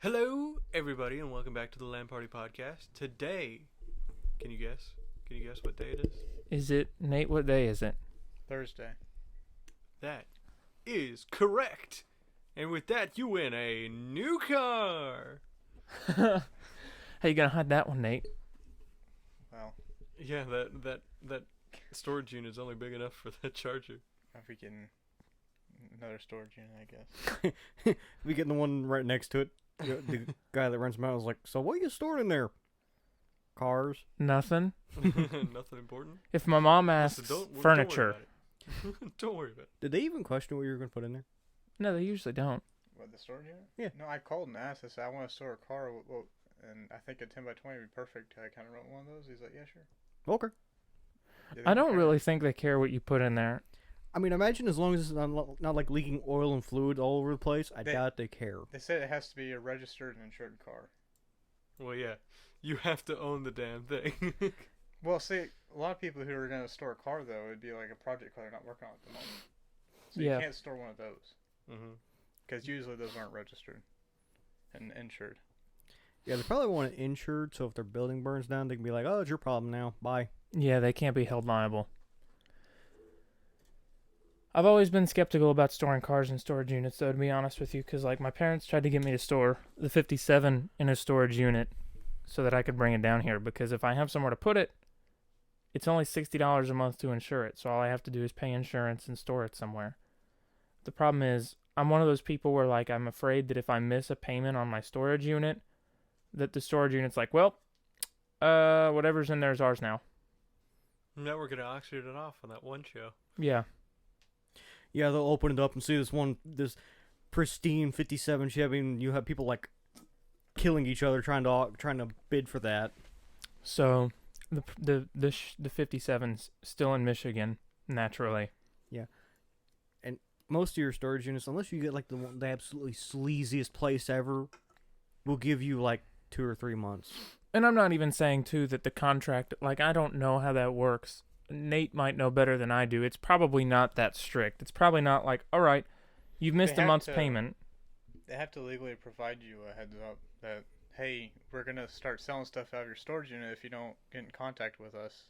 Hello, everybody, and welcome back to the LAN Party Podcast. Today, can you guess? Can you guess what day it is? Is it, Nate, what day is it? Thursday. That is correct. And with that, you win a new car. How you gonna hide that one, Nate? Well, Yeah, that storage unit is only big enough for that charger. I'm freaking another storage unit, I guess. We get the one right next to it. The guy that rents them out was like, "So what are you storing in there?" Cars. Nothing. Nothing important. If my mom asks Listen, don't furniture. worry about it. Don't worry about it. Did they even question what you were going to put in there? No, they usually don't. What, the storage unit? Yeah. No, I called and asked. I said, I want to store a car, and I think a 10 by 20 would be perfect. I kind of rent one of those. He's like, yeah, sure. Okay. Yeah, I they don't care. really think they care what you put in there. I mean, imagine as long as it's not like leaking oil and fluid all over the place. I They- doubt they care. They said it has to be a registered and insured car. Well, yeah, you have to own the damn thing. Well, see, a lot of people who are going to store a car, though, it'd be like a project car they're not working on at the moment. So Yeah. you can't store one of those. Mm-hmm. Because usually those aren't registered and insured. Yeah, they probably want it insured, so if their building burns down, they can be like, "Oh, it's your problem now. Bye." Yeah, they can't be held liable. I've always been skeptical about storing cars in storage units, though, to be honest with you, because, like, my parents tried to get me to store the 57 in a storage unit so that I could bring it down here, because if I have somewhere to put it, it's only $60 a month to insure it, so all I have to do is pay insurance and store it somewhere. The problem is, I'm one of those people where, like, I'm afraid that if I miss a payment on my storage unit, that the storage unit's like, well, whatever's in there is ours now. Now we're gonna auction it off on that one show. Yeah. Yeah, they'll open it up and see this pristine 57 Chevy, and you have people like killing each other trying to bid for that. So the 57's still in Michigan, naturally. Most of your storage units, unless you get like the absolutely sleaziest place ever, will give you like 2 or 3 months. And I'm not even saying too that the contract, like, I don't know how that works. Nate might know better than I do. It's probably not that strict. It's probably not like, all right, you've missed They a have month's to- payment. They have to legally provide you a heads up that, hey, we're going to start selling stuff out of your storage unit if you don't get in contact with us.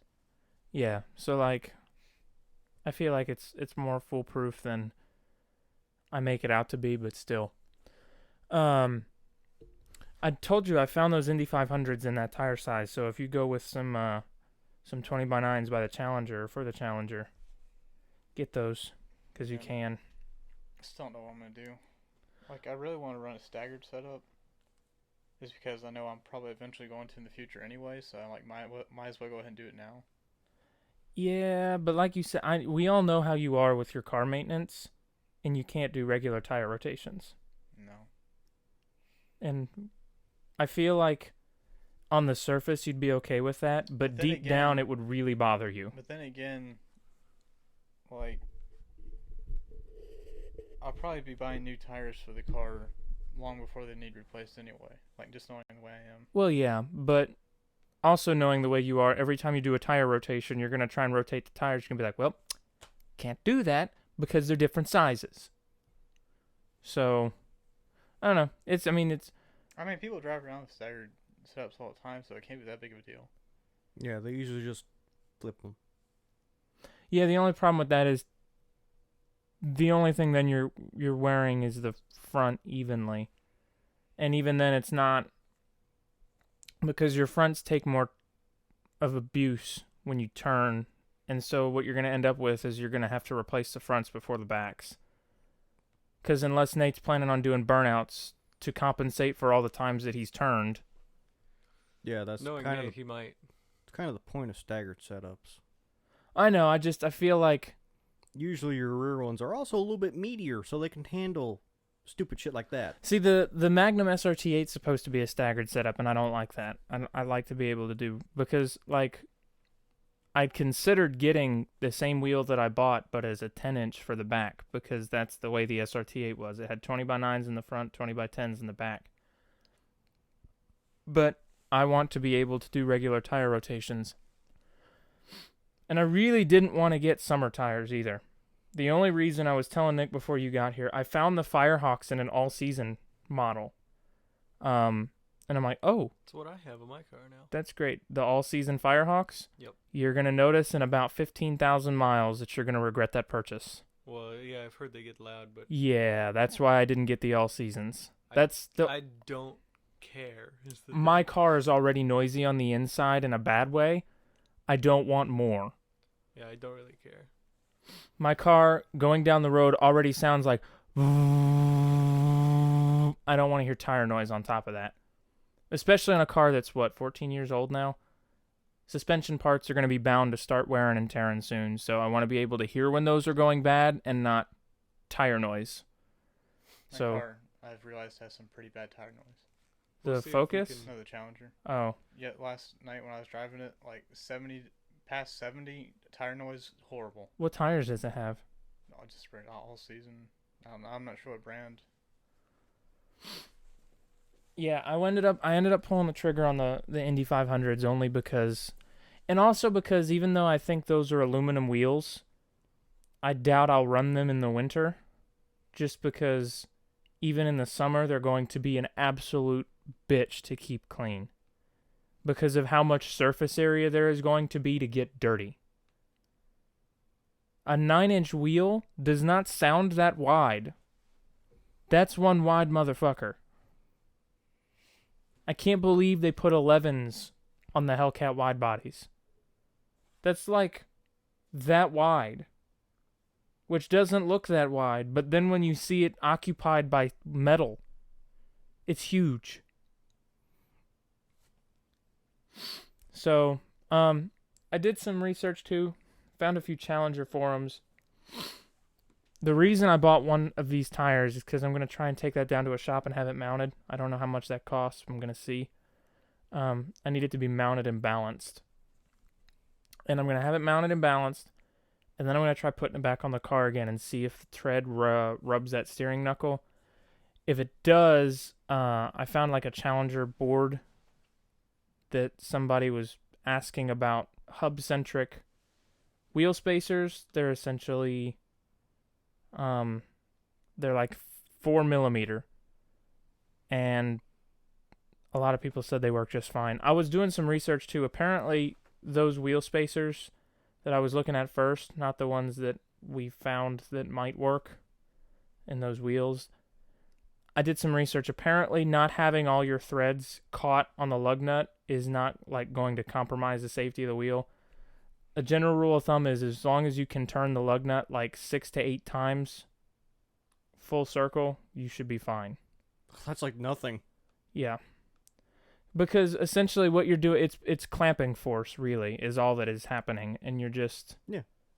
Yeah. So, like, I feel like it's more foolproof than I make it out to be, but still. I told you I found those Indy 500s in that tire size. So if you go with some 20 by 9s by the Challenger or for the Challenger, get those because you Yeah. can. I still don't know what I'm going to do. Like, I really want to run a staggered setup. Just because I know I'm probably eventually going to in the future anyway, so I like might as well go ahead and do it now. Yeah, but like you said, we all know how you are with your car maintenance, and you can't do regular tire rotations. No. And I feel like on the surface you'd be okay with that, but Then deep again- down it would really bother you. But then again, like, I'll probably be buying new tires for the car long before they need replaced anyway. Like, just knowing the way I am. Well, yeah, but also knowing the way you are, every time you do a tire rotation, you're going to try and rotate the tires. You're going to be like, well, can't do that because they're different sizes. So, I don't know. I mean, people drive around with staggered setups all the time, so it can't be that big of a deal. Yeah, they usually just flip them. Yeah, the only problem with that is the only thing then you're wearing is the front evenly. And even then it's not, because your fronts take more of abuse when you turn, and so what you're going to end up with is you're going to have to replace the fronts before the backs. Because unless Nate's planning on doing burnouts to compensate for all the times that he's turned. Yeah, that's Knowing kind Nate, of he might. the point of staggered setups. I know, I feel like, Usually your rear ones are also a little bit meatier, so they can handle stupid shit like that. see, the Magnum SRT8 is supposed to be a staggered setup, and I don't like that. I like to be able to do, because, like, I'd considered getting the same wheel that I bought, but as a 10-inch for the back, because that's the way the SRT8 was. It had 20 by 9s in the front, 20 by 10s in the back. But I want to be able to do regular tire rotations. And I really didn't want to get summer tires either. The only reason I was telling Nick before you got here, I found the Firehawks in an all-season model. And I'm like, oh, That's what I have in my car now. that's great. The all-season Firehawks? Yep. You're going to notice in about 15,000 miles that you're going to regret that purchase. Well, yeah, I've heard they get loud, but Yeah, that's why I didn't get the all-seasons. That's the... I don't care. Is the My car is already noisy on the inside in a bad way. I don't want more. Yeah, I don't really care. My car going down the road already sounds like... I don't want to hear tire noise on top of that. Especially on a car that's, 14 years old now? Suspension parts are going to be bound to start wearing and tearing soon, so I want to be able to hear when those are going bad and not tire noise. My So car, I've realized, has some pretty bad tire noise. the We'll see if we Focus? can- No, the Challenger. Oh, Yeah, last night when I was driving it, like 70, past 70, tire noise, horrible. what tires does it have? No, I just sprayed it all season. I'm not sure what brand. Yeah, I ended up pulling the trigger on the Indy 500s only because, and also because even though I think those are aluminum wheels, I doubt I'll run them in the winter, just because even in the summer they're going to be an absolute bitch to keep clean, because of how much surface area there is going to be to get dirty. A 9-inch wheel does not sound that wide. That's one wide motherfucker. I can't believe they put 11s on the Hellcat wide bodies. That's like that wide. Which doesn't look that wide, but then when you see it occupied by metal, it's huge. So, I did some research too. Found a few Challenger forums. The reason I bought one of these tires is because I'm going to try and take that down to a shop and have it mounted. I don't know how much that costs. I'm going to see. I need it to be mounted and balanced. And I'm going to have it mounted and balanced. And then I'm going to try putting it back on the car again and see if the tread rubs that steering knuckle. If it does, I found like a Challenger board that somebody was asking about hub-centric wheel spacers. They're essentially... they're like 4mm, and a lot of people said they work just fine. I was doing some research too. Apparently, those wheel spacers that I was looking at first, not the ones that we found that might work in those wheels. I did some research. Apparently, not having all your threads caught on the lug nut is not like going to compromise the safety of the wheel. A general rule of thumb is as long as you can turn the lug nut like 6 to 8 times full circle, you should be fine. That's like nothing. Yeah. Because essentially what you're doing, it's clamping force really is all that is happening, and you're just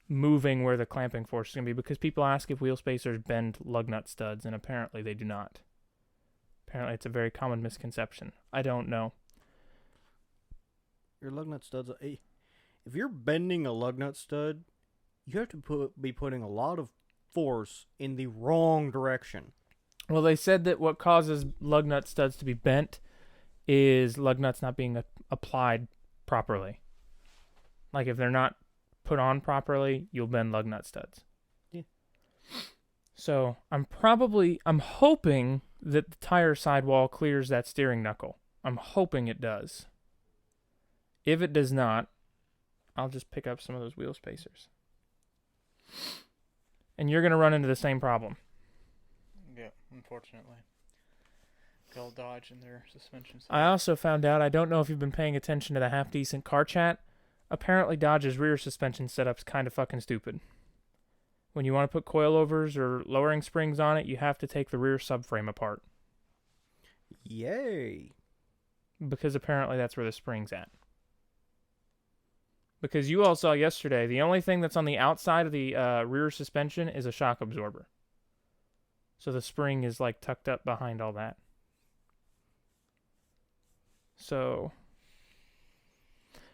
moving where the clamping force is going to be, because people ask if wheel spacers bend lug nut studs, and apparently they do not. Apparently it's a very common misconception. I don't know. Your lug nut studs. If you're bending a lug nut stud, you have to be putting a lot of force in the wrong direction. Well, they said that what causes lug nut studs to be bent is lug nuts not being applied properly. Like if they're not put on properly, you'll bend lug nut studs. Yeah. So I'm hoping that the tire sidewall clears that steering knuckle. I'm hoping it does. If it does not, I'll just pick up some of those wheel spacers. And you're going to run into the same problem. Yeah, unfortunately. They'll dodge in their suspension. I also found out, I don't know if you've been paying attention to the Half Decent Car Chat, apparently Dodge's rear suspension setup's kind of fucking stupid. When you want to put coilovers or lowering springs on it, you have to take the rear subframe apart. Yay. Because apparently that's where the spring's at. Because you all saw yesterday, the only thing that's on the outside of the rear suspension is a shock absorber. So the spring is like tucked up behind all that. So,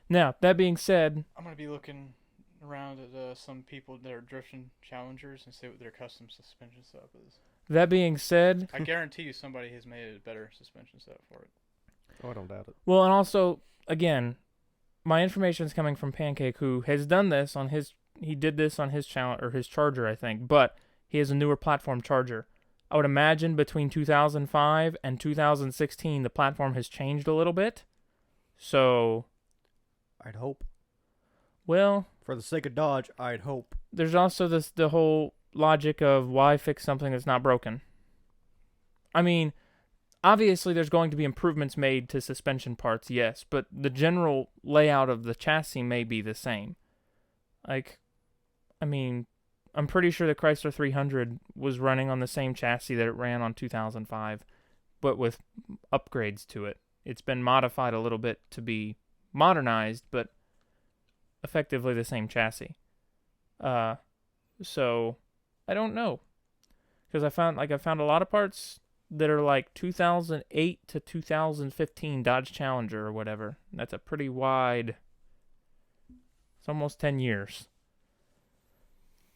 now, that being said... I'm going to be looking around at some people that are drifting Challengers and see what their custom suspension setup is. That being said... I guarantee you somebody has made a better suspension setup for it. Oh, I don't doubt it. Well, and also, again, my information is coming from Pancake, who has done this on his... He did this on his channel, or his Charger, I think, but he has a newer platform Charger. I would imagine between 2005 and 2016, the platform has changed a little bit. So, I'd hope. well, For the sake of Dodge, I'd hope. there's also the whole logic of why fix something that's not broken. I mean, obviously there's going to be improvements made to suspension parts, yes, but the general layout of the chassis may be the same. Like, I mean, I'm pretty sure the Chrysler 300 was running on the same chassis that it ran on 2005, but with upgrades to it. It's been modified a little bit to be modernized, but effectively the same chassis. So I don't know, because I found a lot of parts that are like 2008 to 2015 Dodge Challenger or whatever. That's a pretty wide. It's almost 10 years.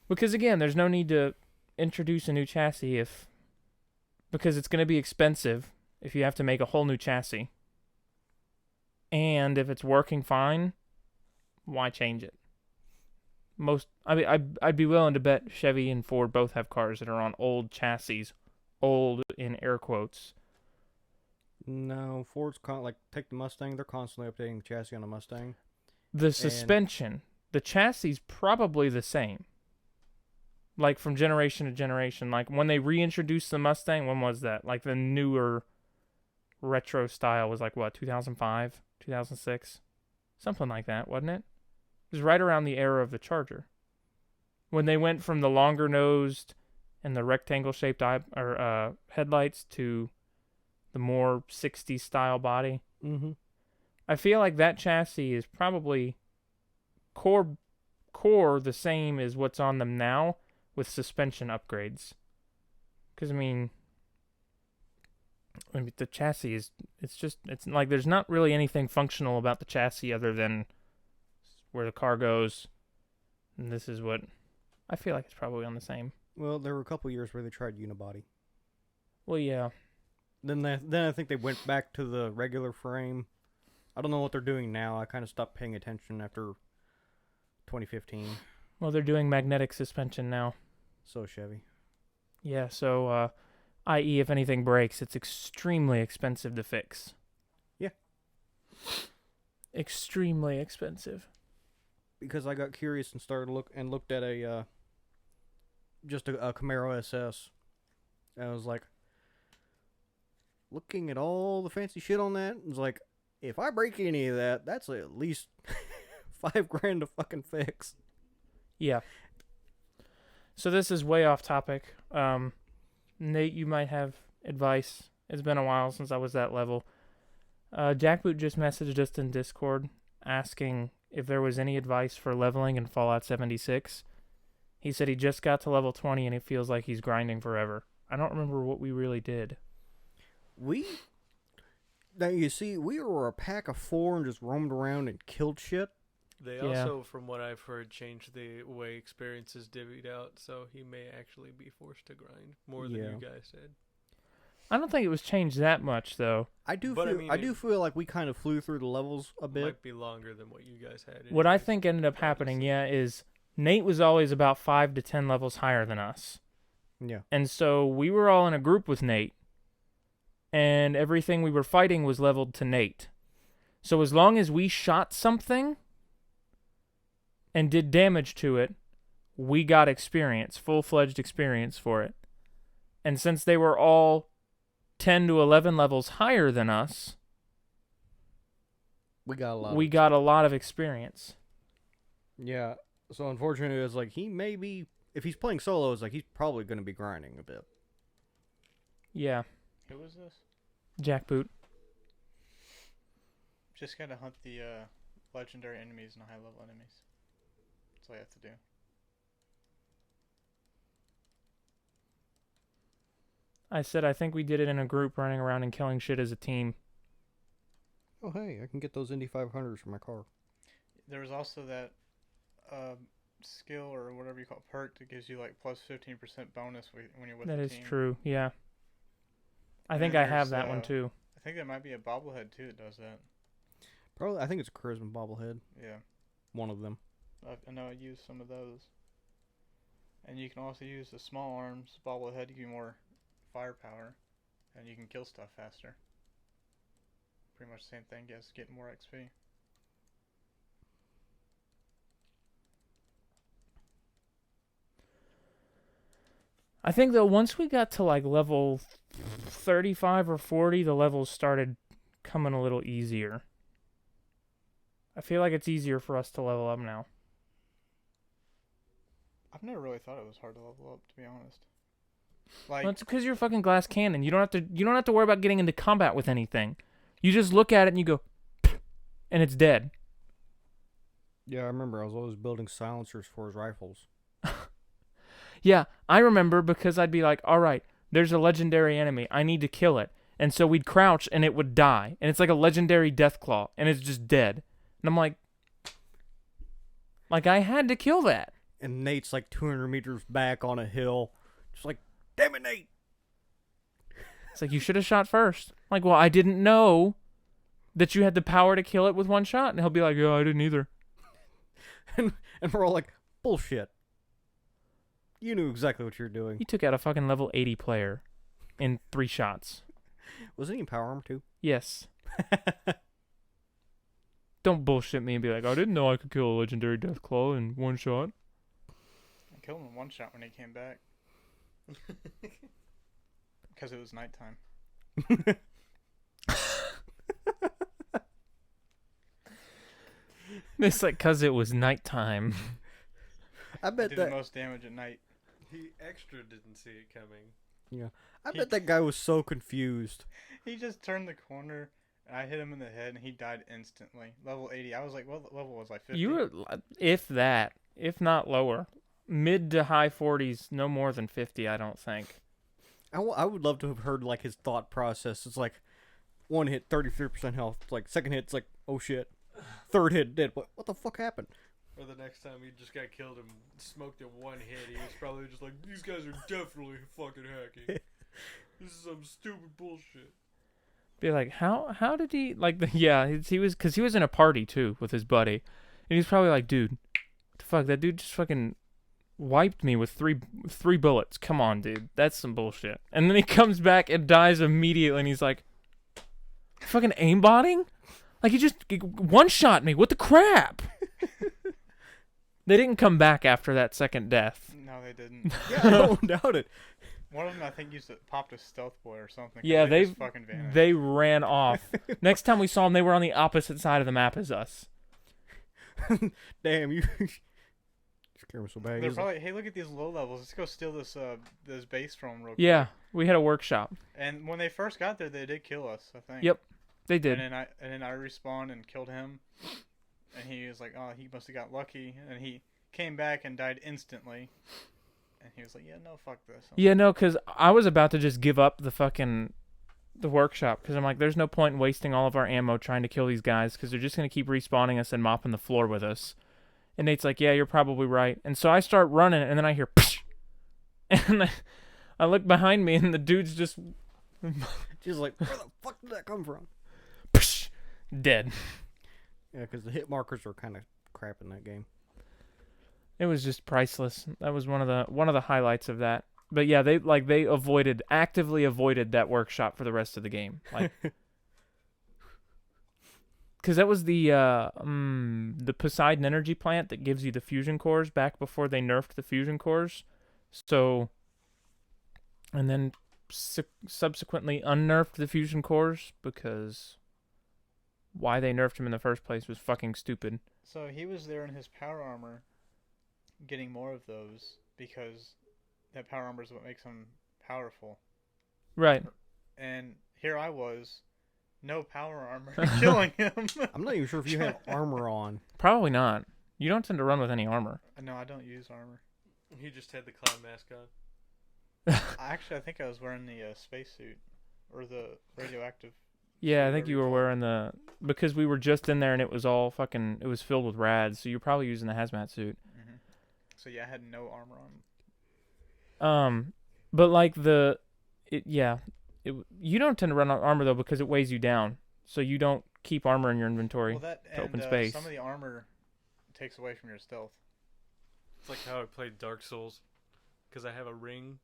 Because again, there's no need to introduce a new chassis because it's going to be expensive if you have to make a whole new chassis. And if it's working fine, why change it? I'd be willing to bet Chevy and Ford both have cars that are on old chassis, old in air quotes. No, Ford's take the Mustang. They're constantly updating the chassis on the Mustang. The suspension, the chassis is probably the same. Like from generation to generation. Like when they reintroduced the Mustang, when was that? Like the newer retro style was like what, 2005, 2006? Something like that, wasn't it? It was right around the era of the Charger. When they went from the longer nosed and the rectangle shaped headlights to the more 60s style body. Mm-hmm. I feel like that chassis is probably core the same as what's on them now with suspension upgrades. Because, I mean, the chassis is, it's like there's not really anything functional about the chassis other than where the car goes. And this is what, I feel like it's probably on the same. Well, there were a couple years where they tried unibody. Well, yeah. Then I think they went back to the regular frame. I don't know what they're doing now. I kind of stopped paying attention after 2015. Well, they're doing magnetic suspension now. So Chevy. Yeah, so, i.e. if anything breaks, it's extremely expensive to fix. Yeah. Extremely expensive. Because I got curious and looked at a Camaro SS. And I was like, looking at all the fancy shit on that, it's like, if I break any of that, that's at least $5,000 to fucking fix. Yeah. So this is way off topic. Nate, you might have advice. It's been a while since I was that level. Jackboot just messaged us in Discord asking if there was any advice for leveling in Fallout 76. He said he just got to level 20 and it feels like he's grinding forever. I don't remember what we really did. Now you see, we were a pack of 4 and just roamed around and killed shit. They also, from what I've heard, changed the way experience is divvied out, so he may actually be forced to grind more than you guys did. I don't think it was changed that much, though. I do feel like we kind of flew through the levels a bit. Might be longer than what you guys had. What I think ended up happening, is Nate was always about 5 to 10 levels higher than us. Yeah. And so we were all in a group with Nate, and everything we were fighting was leveled to Nate. So as long as we shot something and did damage to it, we got experience, full-fledged experience for it. And since they were all 10 to 11 levels higher than us, we got a lot of experience. Yeah. So unfortunately, it's like if he's playing solo, it's like he's probably going to be grinding a bit. Yeah. Who is this? Jackboot. Just gotta hunt the legendary enemies and high-level enemies. That's all you have to do. I said I think we did it in a group running around and killing shit as a team. Oh, hey, I can get those Indy 500s for my car. There was also that skill or whatever you call it, perk that gives you like plus 15% bonus when you're with the team. That is true, yeah. I think And I have that one too. I think there might be a bobblehead too that does that. Probably, I think it's a charisma bobblehead. Yeah. One of them. I know I used some of those. And you can also use the small arms bobblehead to give you more firepower, and you can kill stuff faster. Pretty much the same thing as getting more XP. I think though once we got to like level 35 or 40, the levels started coming a little easier. I feel like it's easier for us to level up now. I've never really thought it was hard to level up, to be honest. Like, Well, it's because you're a fucking glass cannon. You don't have to worry about getting into combat with anything. You just look at it and you go, and it's dead. Yeah, I remember I was always building silencers for his rifles. Yeah, I remember because I'd be like, all right, there's a legendary enemy. I need to kill it. And so we'd crouch and it would die. And it's like a legendary Deathclaw. And it's just dead. And I'm like, I had to kill that. And Nate's like 200 meters back on a hill. Just like, damn it, Nate. It's like, you should have shot first. I'm like, well, I didn't know that you had the power to kill it with one shot. And he'll be like, yeah, I didn't either. And we're all like, bullshit. You knew exactly what you were doing. You took out a fucking level 80 player in 3 shots. Wasn't he in power armor too? Yes. Don't bullshit me and be like, I didn't know I could kill a legendary Deathclaw in 1 shot. I killed him in 1 shot when he came back. Because it was nighttime. It's like, because it was nighttime. I I bet did that. the most damage at night. He extra didn't see it coming. Yeah, I bet that guy was so confused. He just turned the corner, and I hit him in the head, and he died instantly. Level 80. I was like, what level was I? 50? You were, if not lower. Mid to high 40s, no more than 50, I don't think. I would love to have heard like his thought process. It's like 1 hit, 33% health. It's like 2nd hit, it's like, oh shit. 3rd hit, dead. What the fuck happened? Or the next time he just got killed and smoked in 1 hit, he was probably just like, these guys are definitely fucking hacking. This is some stupid bullshit. Be like, how did he, like, he was, because he was in a party, too, with his buddy. And he's probably like, dude, what the fuck, that dude just fucking wiped me with three bullets. Come on, dude, that's some bullshit. And then he comes back and dies immediately, and he's like, fucking aimbotting? Like, he just one-shot me. What the crap? They didn't come back after that second death. No, they didn't. Yeah, I don't doubt it. One of them, I think, popped a stealth boy or something. Yeah, they just fucking vanished. they ran off. Next time we saw them, they were on the opposite side of the map as us. Damn, you scare me so bad. They're probably, hey, look at these low levels. Let's go steal this base from them real quick. Yeah, we had a workshop. And when they first got there, they did kill us, I think. Yep, they did. And then I respawned and killed him. And he was like, oh, he must have got lucky. And he came back and died instantly. And he was like, yeah, no, fuck this. Yeah, no, because I was about to just give up the workshop, because I'm like, there's no point in wasting all of our ammo trying to kill these guys, because they're just going to keep respawning us and mopping the floor with us. And Nate's like, yeah, you're probably right. And so I start running, and then I hear, psh! And I look behind me, and the dude's just She's like, where the fuck did that come from? psh, dead. Yeah, because the hit markers are kind of crap in that game. It was just priceless. That was one of the highlights of that. But yeah, they actively avoided that workshop for the rest of the game. Like, because that was the Poseidon energy plant that gives you the fusion cores back before they nerfed the fusion cores. So, and then subsequently unnerfed the fusion cores, because why they nerfed him in the first place was fucking stupid. So he was there in his power armor getting more of those, because that power armor is what makes him powerful. Right. And here I was, no power armor, killing him. I'm not even sure if you had armor on. Probably not. You don't tend to run with any armor. No, I don't use armor. He just had the clown mask on. Actually, I think I was wearing the spacesuit, or the radioactive. Yeah, I suit, think whatever you were call it. wearing because we were just in there and it was all it was filled with rads, so you're probably using the hazmat suit. Mm-hmm. So yeah, I had no armor on. But like you don't tend to run on armor though, because it weighs you down, so you don't keep armor in your inventory. Well, that to and open space. some of the armor takes away from your stealth. It's like how I played Dark Souls, because I have a ring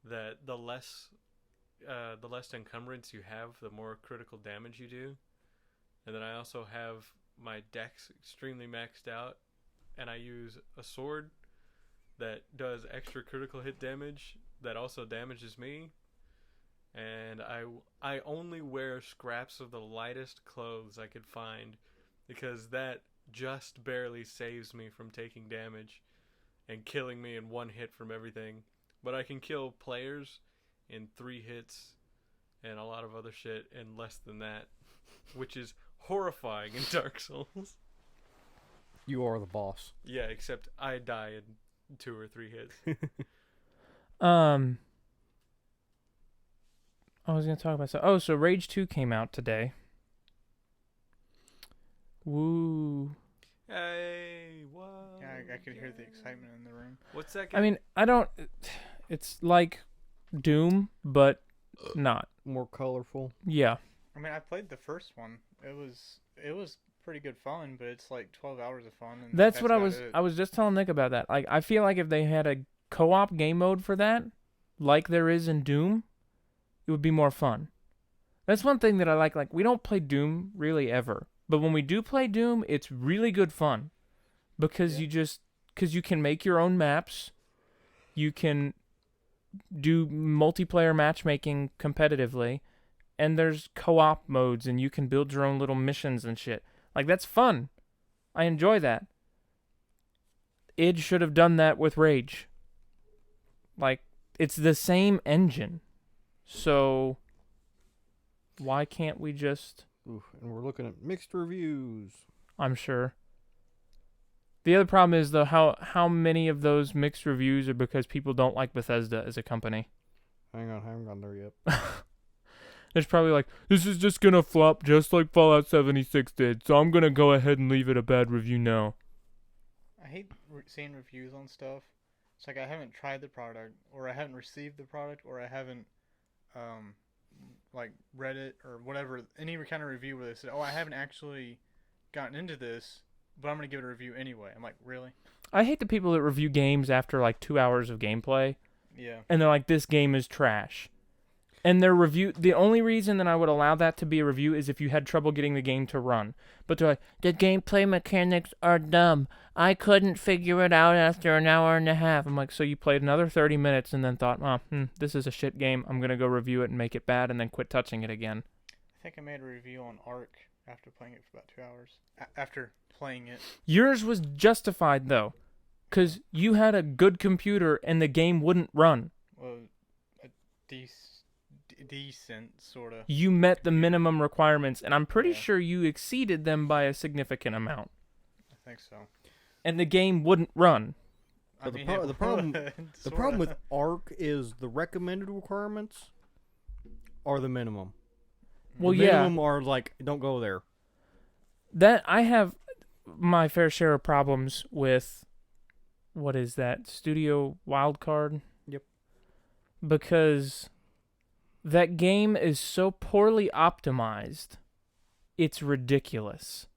that the less the less encumbrance you have, the more critical damage you do. And then I also have my dex extremely maxed out, and I use a sword that does extra critical hit damage that also damages me. And I only wear scraps of the lightest clothes I could find, because that just barely saves me from taking damage and killing me in one hit from everything. But I can kill players in 3 hits and a lot of other shit in less than that, which is horrifying in Dark Souls. You are the boss. Yeah, except I die in 2 or 3 hits. I was gonna talk about so Rage 2 came out today. Woo. Hey, what? Yeah, I could hear the excitement in the room. What's that game? I mean, it's like Doom, but not. More colorful. Yeah. I mean, I played the first one. It was pretty good fun, but it's like 12 hours of fun. And That's what about I was just telling Nick about that. Like, I feel like if they had a co-op game mode for that, like there is in Doom, it would be more fun. That's one thing that I like. Like, we don't play Doom really ever, but when we do play Doom, it's really good fun because you can make your own maps. You can do multiplayer matchmaking competitively, and there's co-op modes, and you can build your own little missions and shit. Like, that's fun. I enjoy that. Id should have done that with Rage. Like, it's the same engine. So, why can't we just... Oof, and we're looking at mixed reviews. I'm sure. The other problem is, though, how many of those mixed reviews are because people don't like Bethesda as a company. Hang on, I haven't gone there yet. There's probably like, this is just gonna flop just like Fallout 76 did, so I'm gonna go ahead and leave it a bad review now. I hate seeing reviews on stuff. It's like I haven't tried the product, or I haven't received the product, or I haven't like read it or whatever, any kind of review where they said, oh, I haven't actually gotten into this, but I'm gonna give it a review anyway. I'm like, really? I hate the people that review games after like 2 hours of gameplay, Yeah. and they're like, this game is trash. And their review, the only reason that I would allow that to be a review is if you had trouble getting the game to run. But they're like, the gameplay mechanics are dumb. I couldn't figure it out after an hour and a half. I'm like, so you played another 30 minutes and then thought, this is a shit game. I'm going to go review it and make it bad and then quit touching it again. I think I made a review on Ark after playing it for about 2 hours. After playing it. Yours was justified, though, because you had a good computer and the game wouldn't run. Well, a decent, sort of. You met the minimum requirements, and I'm pretty Yeah. sure you exceeded them by a significant amount. I think so. And the game wouldn't run. I But mean, the problem sorta. with Arc is the recommended requirements are the minimum. Well, the minimum are like, don't go there. That I have my fair share of problems with. What is that? Studio Wildcard? Yep. Because that game is so poorly optimized, it's ridiculous.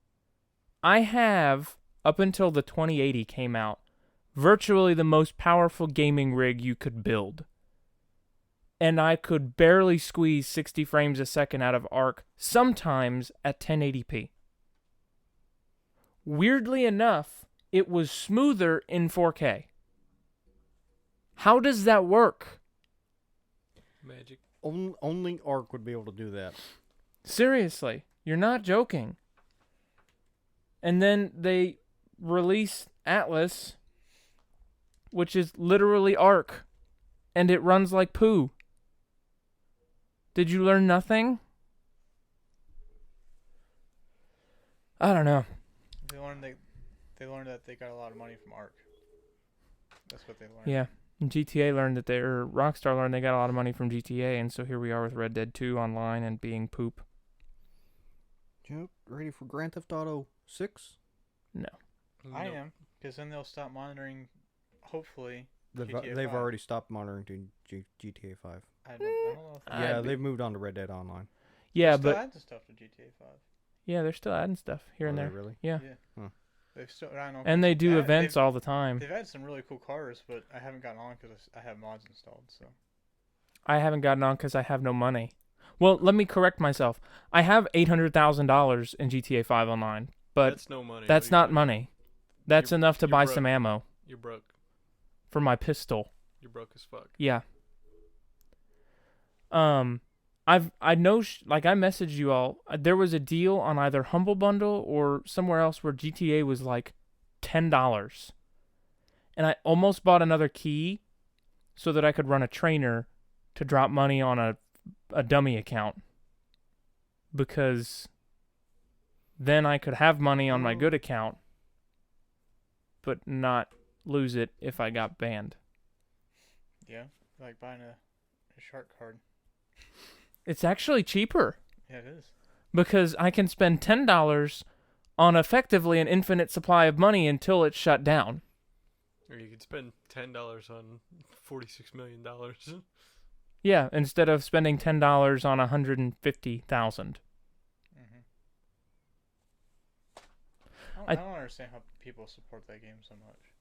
I have, up until the 2080 came out, virtually the most powerful gaming rig you could build. And I could barely squeeze 60 frames a second out of Arc, sometimes at 1080p. Weirdly enough, it was smoother in 4K. How does that work? Magic. Only Arc would be able to do that. Seriously, you're not joking. And then they release Atlas, which is literally Arc, and it runs like poo. Did you learn nothing? I don't know. They learned that they got a lot of money from Ark. That's what they learned. Yeah. And GTA learned that Rockstar learned they got a lot of money from GTA, and so here we are with Red Dead 2 online and being poop. Yep. Ready for Grand Theft Auto 6? No. I am, because then they'll stop monitoring, hopefully. They've GTA 5. already stopped monitoring GTA 5. I don't know if Yeah, I'd be- they've moved on to Red Dead Online. Yeah, they're still but adding stuff to GTA 5. yeah, they're still adding stuff here and Are they there. really? Yeah. They've still, I don't know. And they do Yeah, events all the time. They've had some really cool cars, but I haven't gotten on because I have mods installed. So I haven't gotten on because I have no money. Well, let me correct myself. I have $800,000 in GTA 5 Online, but that's no money. that's not money. That's enough to you're buy broke. some ammo You're broke. for my pistol. You're broke as fuck. Yeah. I know, like I messaged you all. There was a deal on either Humble Bundle or somewhere else where GTA was like $10, and I almost bought another key so that I could run a trainer to drop money on a dummy account, because then I could have money on my good account, but not lose it if I got banned. Yeah, like buying a shark card. It's actually cheaper Yeah, it is. because I can spend $10 on effectively an infinite supply of money until it's shut down. Or you could spend $10 on $46 million. Yeah, instead of spending $10 on 150,000. Mm-hmm. I I don't understand how people support that game so much.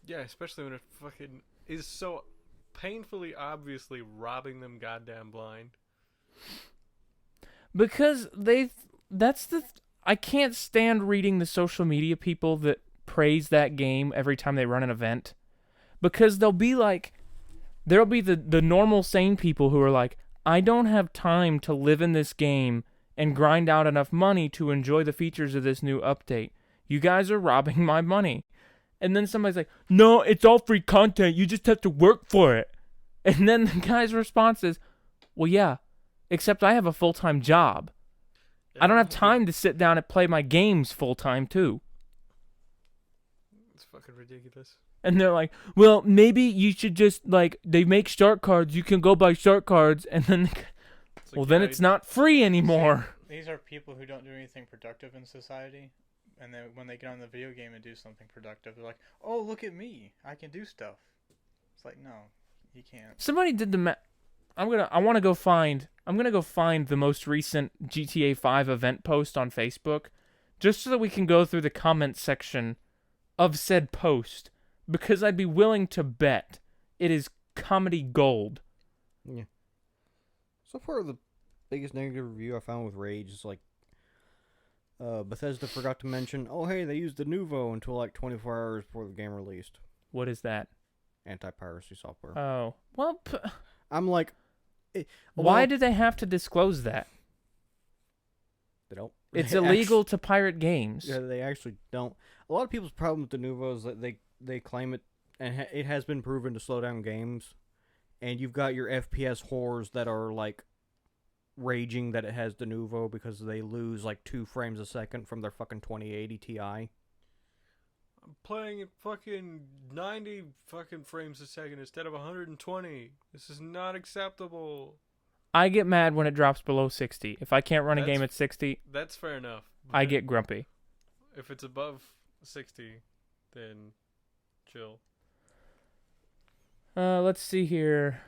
Yeah, especially when it fucking is so painfully obviously robbing them goddamn blind. Because I can't stand reading the social media people that praise that game every time they run an event. Because there'll be the normal sane people who are like, I don't have time to live in this game and grind out enough money to enjoy the features of this new update. You guys are robbing my money. And then somebody's like, no, it's all free content. You just have to work for it. And then the guy's response is, well, yeah, except I have a full-time job. I don't have time to sit down and play my games full-time, too. It's fucking ridiculous. And they're like, well, maybe you should just, like, they make shark cards. You can go buy shark cards. And then, well, then it's not free anymore. These are people who don't do anything productive in society. And then when they get on the video game and do something productive, they're like, oh, look at me. I can do stuff. It's like, no, you can't. Somebody did the I'm gonna go find the most recent GTA 5 event post on Facebook, just so that we can go through the comments section of said post, because I'd be willing to bet it is comedy gold. Yeah. So far, the biggest negative review I found with Rage is like, Bethesda forgot to mention, oh hey, they used the Nouveau until like 24 hours before the game released. What is that? Anti-piracy software. Oh, well, I'm like, why do they have to disclose that? They don't. It's They illegal to pirate games. Yeah, they actually don't. A lot of people's problem with the Nouveau is that they claim it, and it has been proven to slow down games. And you've got your FPS whores that are like raging that it has the Nouveau because they lose like 2 frames a second from their fucking 2080 Ti. I'm playing at fucking 90 fucking frames a second instead of 120. This is not acceptable. I get mad when it drops below 60. If I can't run a game at 60, That's fair enough. I get grumpy. If it's above 60, then chill. Let's see here.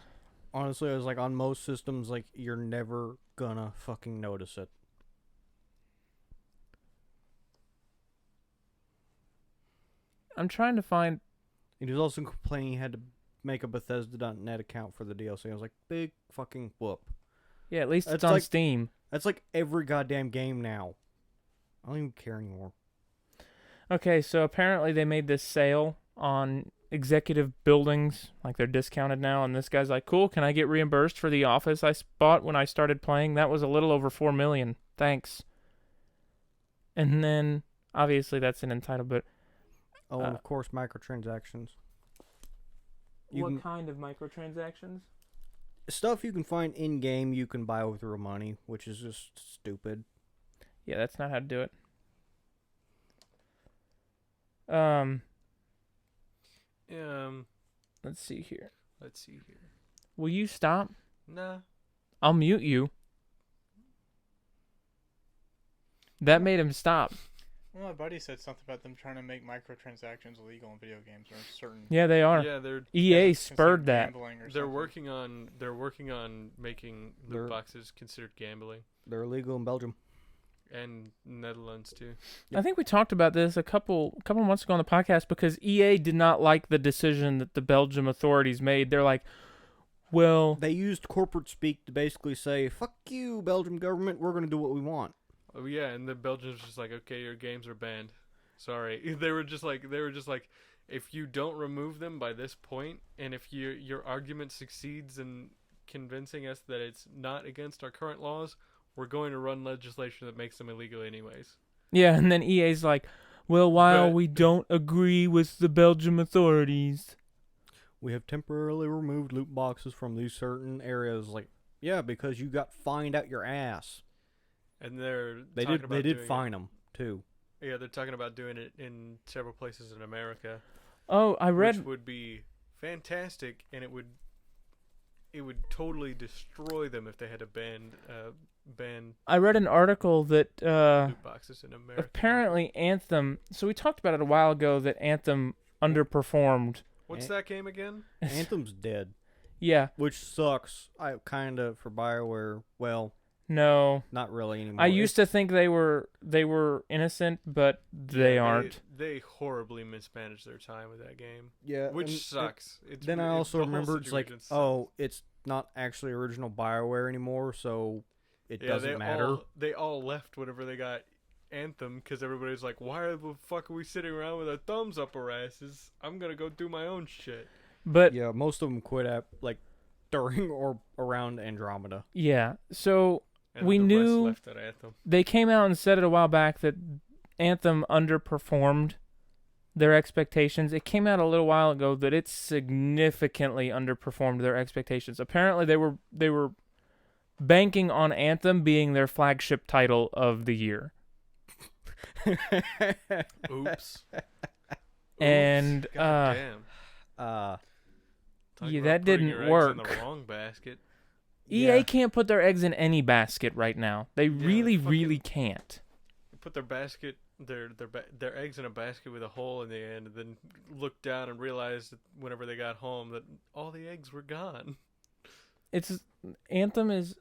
Honestly, I was like, on most systems, like, you're never gonna fucking notice it. I'm trying to find... He was also complaining he had to make a Bethesda.net account for the DLC. I was like, big fucking whoop. Yeah, at least it's That's on like- Steam. That's like every goddamn game now. I don't even care anymore. Okay, so apparently they made this sale on executive buildings. Like, they're discounted now, and this guy's like, cool, can I get reimbursed for the office I bought when I started playing? That was a little over $4 million. Thanks. And then, obviously, that's an entitled, but... Oh, and of course, microtransactions. What kind of microtransactions? Stuff you can find in-game you can buy with real money, which is just stupid. Yeah, that's not how to do it. Let's see here. Will you stop? Nah. I'll mute you. That made him stop. Well, my buddy said something about them trying to make microtransactions illegal in video games or certain. Yeah, they are. Yeah, they're EA considered spurred that. gambling or they're something. working on making loot boxes considered gambling, They're illegal in Belgium. and Netherlands too. I think we talked about this a couple months ago on the podcast, because EA did not like the decision that the Belgium authorities made. They're like, Well, They used corporate speak to basically say, "Fuck you, Belgium government. We're gonna do what we want." Oh yeah, and the Belgians just like, okay, your games are banned. Sorry, they were just like, if you don't remove them by this point, and if your argument succeeds in convincing us that it's not against our current laws, we're going to run legislation that makes them illegal anyways. yeah, and then EA's like, well, while But- we don't agree with the Belgium authorities. We have temporarily removed loot boxes from these certain areas. Like, yeah, because you got fined out your ass. And they They did fine them too. Yeah, they're talking about doing it in several places in America, Oh, I read. which would be fantastic, and it would totally destroy them if they had to ban I read an article that loot boxes in America. apparently Anthem. So we talked about it a while ago that Anthem underperformed. What's that game again? Anthem's dead, Yeah, which sucks. I kind of for BioWare. Well, no. not really anymore. I used to think they were innocent, but they aren't. They horribly mismanaged their time with that game, yeah, which and sucks. Then I also the whole remembered it's like, situation sucks. oh, it's not actually original BioWare anymore, so it doesn't matter. They all left whenever they got Anthem because everybody's like, why the fuck are we sitting around with our thumbs up our asses? I'm gonna go do my own shit. But Yeah, most of them quit at like during or around Andromeda. yeah, so And We the knew- rest left at Anthem. they came out and said it a while back that Anthem underperformed their expectations. It came out a little while ago that it significantly underperformed their expectations. Apparently, they were banking on Anthem being their flagship title of the year. Oops. And God damn. Talk yeah, about that putting didn't your eggs work. in the wrong basket. EA can't put their eggs in any basket right now. They really, fucking- really can't. Put their basket, their eggs in a basket with a hole in the end, and then look down and realize that whenever they got home that all the eggs were gone. It's Anthem is,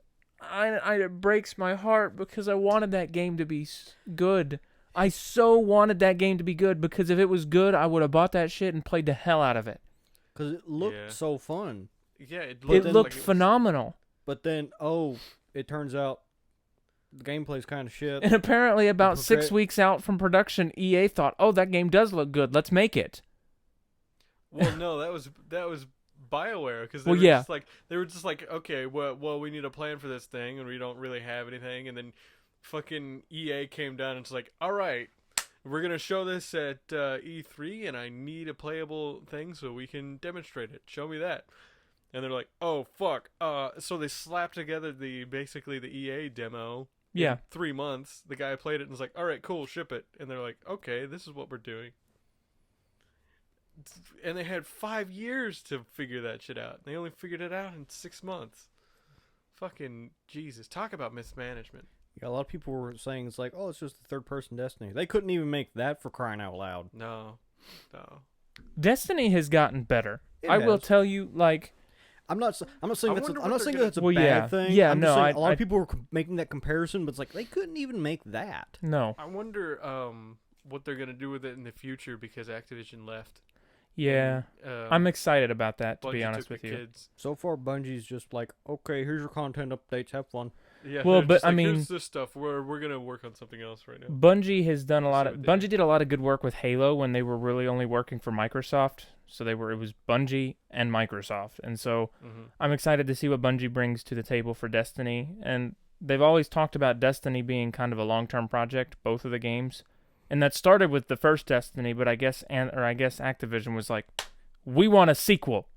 it breaks my heart because I wanted that game to be good. I so wanted that game to be good because if it was good, I would have bought that shit and played the hell out of it. Because it looked Yeah. so fun. Yeah, it It looked, looked like phenomenal. But then, it turns out the gameplay's kind of shit. And apparently about 6 progress- weeks out from production, EA thought, oh, that game does look good. Let's make it. Well, no, that was BioWare because Well, yeah. they were just like, okay, well, we need a plan for this thing, and we don't really have anything, and then fucking EA came down and it's like, all right, we're gonna show this at E3, and I need a playable thing so we can demonstrate it. Show me that. And they're like, oh fuck. So they slapped together basically the EA demo. Yeah. In 3 months, the guy played it and was like, all right, cool, ship it. And they're like, okay, this is what we're doing. And they had 5 years to figure that shit out. They only figured it out in 6 months. Fucking Jesus. Talk about mismanagement. Yeah, a lot of people were saying it's like, oh, it's just the third-person Destiny. They couldn't even make that for crying out loud. No. Destiny has gotten better. It I will has. tell you, like, I'm not saying I that's wonder I'm what not they're saying gonna- that's a Well, bad yeah. thing. Yeah, I'm no, just saying a lot I- of people were making that comparison, but it's like they couldn't even make that. no. I wonder what they're going to do with it in the future because Activision left. Yeah. And, I'm excited about that, to Bungie be honest took with the you. kids. So far, Bungie's just like, okay, here's your content updates, have fun. Yeah, Well, they're but just I like, mean- here's this stuff. We're going to work on something else right now. Bungie has done a lot See of what they Bungie did a lot of good work with Halo when they were really only working for Microsoft. So it was Bungie and Microsoft. And so Mm-hmm. I'm excited to see what Bungie brings to the table for Destiny. And they've always talked about Destiny being kind of a long-term project, both of the games. And that started with the first Destiny, but I guess Activision was like, we want a sequel.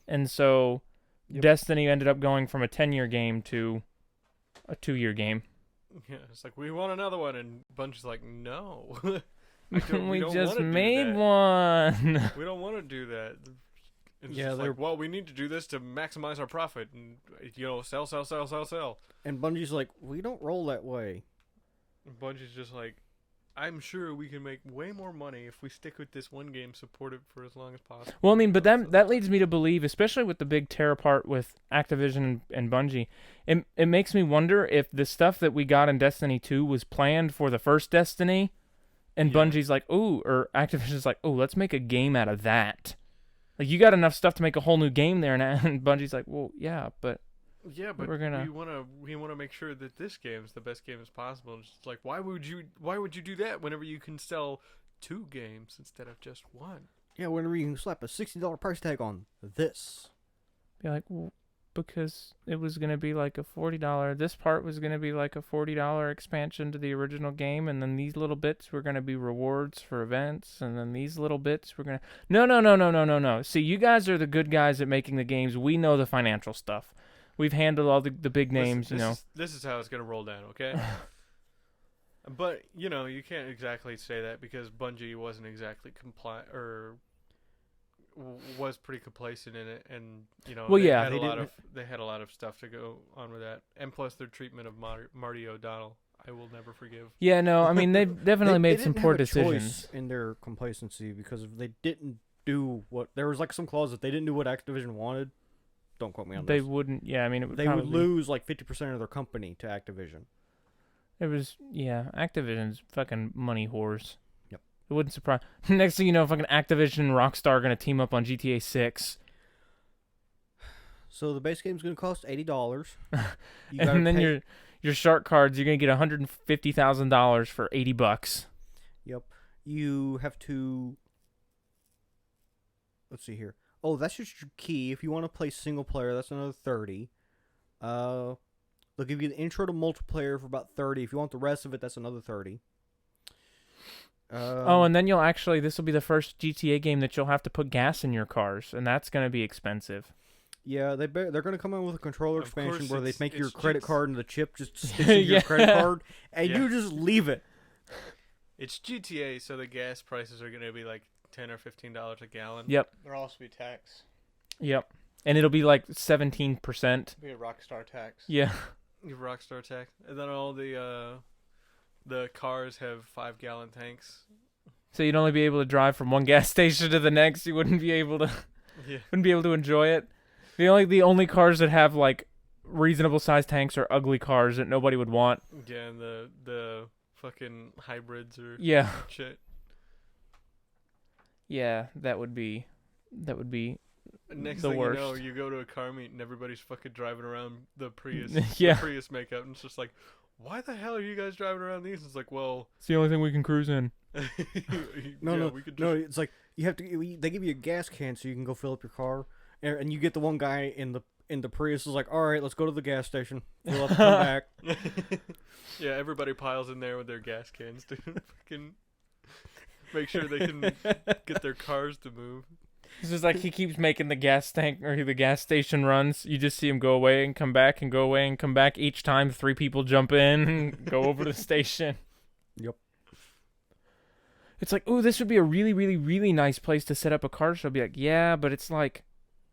And so Yep. Destiny ended up going from a 10-year game to a 2-year game. Yeah, it's like, we want another one. And Bungie's like, no. We don't just wanna do made that. one. We don't want to do that. It's Yeah, just they're- like, well, we need to do this to maximize our profit and, sell. And Bungie's like, we don't roll that way. And Bungie's just like, I'm sure we can make way more money if we stick with this one game, support it for as long as possible. Well, I mean, but that leads me to believe, especially with the big tear apart with Activision and Bungie, it makes me wonder if the stuff that we got in Destiny 2 was planned for the first Destiny, and Yeah. Bungie's like, ooh, or Activision's like, ooh, let's make a game out of that. Like, you got enough stuff to make a whole new game there, and Bungie's like, well, yeah, but But we're gonna... we wanna make sure that this game is the best game as possible. And it's just like, why would you do that whenever you can sell 2 games instead of just 1? Yeah, whenever you can slap a $60 price tag on this. Be like, well, because it was going to be like a $40. This part was going to be like a $40 expansion to the original game, and then these little bits were going to be rewards for events, and then these little bits were going to... No. See, you guys are the good guys at making the games. We know the financial stuff. We've handled all the big names, This is how it's going to roll down, okay? But, you can't exactly say that because Bungie wasn't exactly was pretty complacent in it, and they had a lot of stuff to go on with that, and plus their treatment of Marty O'Donnell, I will never forgive. Yeah, no, I mean they've definitely made some poor decisions in their complacency, because if they didn't do what there was like some clause that they didn't do what Activision wanted. Don't quote me on this. They wouldn't. Yeah, I mean they would lose like 50% of their company to Activision. It was Activision's fucking money whores. It wouldn't surprise. Next thing you know, fucking Activision and Rockstar are gonna team up on GTA 6. So the base game's gonna cost $80. And then your shark cards, you're gonna get $150,000 for $80. Yep. You have to. Let's see here. Oh, that's just your key. If you want to play single player, that's another $30. They'll give you the intro to multiplayer for about $30. If you want the rest of it, that's another $30. And then this will be the first GTA game that you'll have to put gas in your cars, and that's going to be expensive. Yeah, they're going to come out with a controller expansion where they make your credit card and the chip just sticks in your credit card, and you just leave it. It's GTA, so the gas prices are going to be like $10 or $15 a gallon. Yep. There'll also be tax. Yep. And it'll be like 17%. It'll be a Rockstar tax. Yeah. Rockstar tax. And then all the cars have 5-gallon tanks. So you'd only be able to drive from one gas station to the next. You wouldn't be able to enjoy it. The only cars that have like reasonable sized tanks are ugly cars that nobody would want. Yeah, and the fucking hybrids or shit. Yeah, that would be Next the thing worst. you know, you go to a car meet and everybody's fucking driving around the Prius, Yeah. the Prius makeup, and it's just like, why the hell are you guys driving around these? It's like, well, it's the only thing we can cruise in. No, it's like you have to. They give you a gas can so you can go fill up your car, and you get the one guy in the Prius is like, all right, let's go to the gas station. We'll have to come back. Yeah, everybody piles in there with their gas cans to fucking make sure they can get their cars to move. It's just like he keeps making the gas tank or the gas station runs. You just see him go away and come back and go away and come back. Each time 3 people jump in and go over to the station. Yep. It's like, ooh, this would be a really, really, really nice place to set up a car show. I'll be like, yeah, but it's like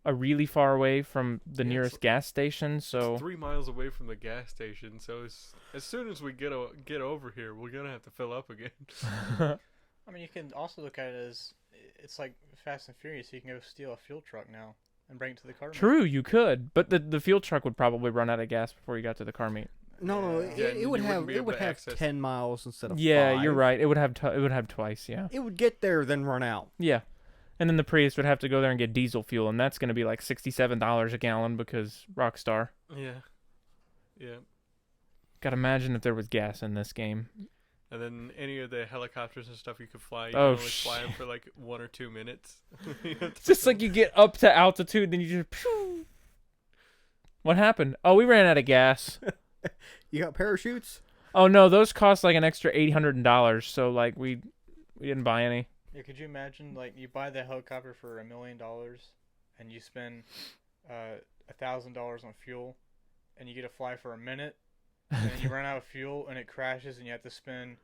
a really far away from the nearest gas station. So it's 3 miles away from the gas station. So as soon as we get over here, we're gonna have to fill up again. I mean, you can also look at it as it's like Fast and Furious. You can go steal a fuel truck now and bring it to the car meet. True, you could, but the fuel truck would probably run out of gas before you got to the car meet. No, Yeah, it would have access. 10 miles instead of 5. You're right. It would have twice. Yeah. It would get there, then run out. Yeah, and then the Prius would have to go there and get diesel fuel, and that's going to be like $67 a gallon because Rockstar. Yeah. Gotta imagine if there was gas in this game. And then any of the helicopters and stuff you could fly, you Oh, can only fly them for like 1 or 2 minutes. It's just like you get up to altitude, then you just... Phew. What happened? Oh, we ran out of gas. You got parachutes? Oh, no, those cost like an extra $800, so like we didn't buy any. Yeah, could you imagine, like, you buy the helicopter for $1 million and you spend $1,000 on fuel and you get to fly for a minute and then you run out of fuel and it crashes and you have to spend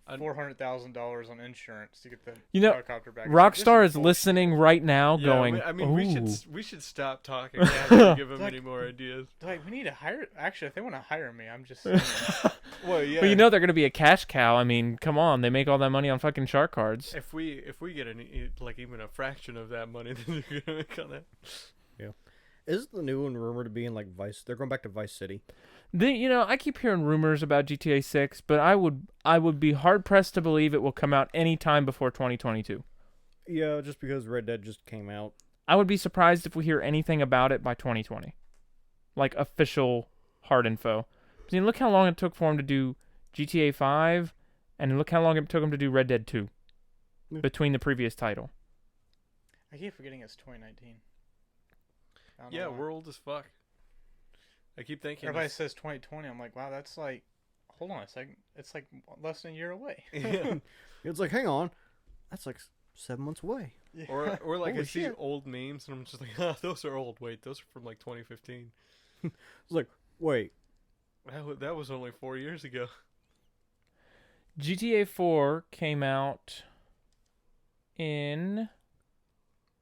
$400,000 on insurance to get the helicopter back. Rockstar is listening right now, going. I mean, ooh. we should stop talking now to give them any more ideas. Like, we need to hire. Actually, if they want to hire me, I'm just saying. Well, yeah. But you know they're gonna be a cash cow. I mean, come on, they make all that money on fucking shark cards. If we get even a fraction of that money, then they're gonna make on that. Yeah. Isn't the new one rumored to be in like Vice? They're going back to Vice City. I keep hearing rumors about GTA 6, but I would be hard pressed to believe it will come out any time before 2022. Yeah, just because Red Dead just came out. I would be surprised if we hear anything about it by 2020. Like, official hard info. I mean, look how long it took for him to do GTA 5, and look how long it took him to do Red Dead 2 between the previous title. I keep forgetting it's 2019. Yeah, we're old as fuck. I keep thinking. Everybody says 2020. I'm like, wow, that's like, hold on a second. It's like less than a year away. Yeah. It's like, hang on, that's like 7 months away. Yeah. Or like Holy I see shit. old memes and I'm just like, oh, those are old. Wait, those are from like 2015. It's like, wait, That was only 4 years ago. GTA 4 came out in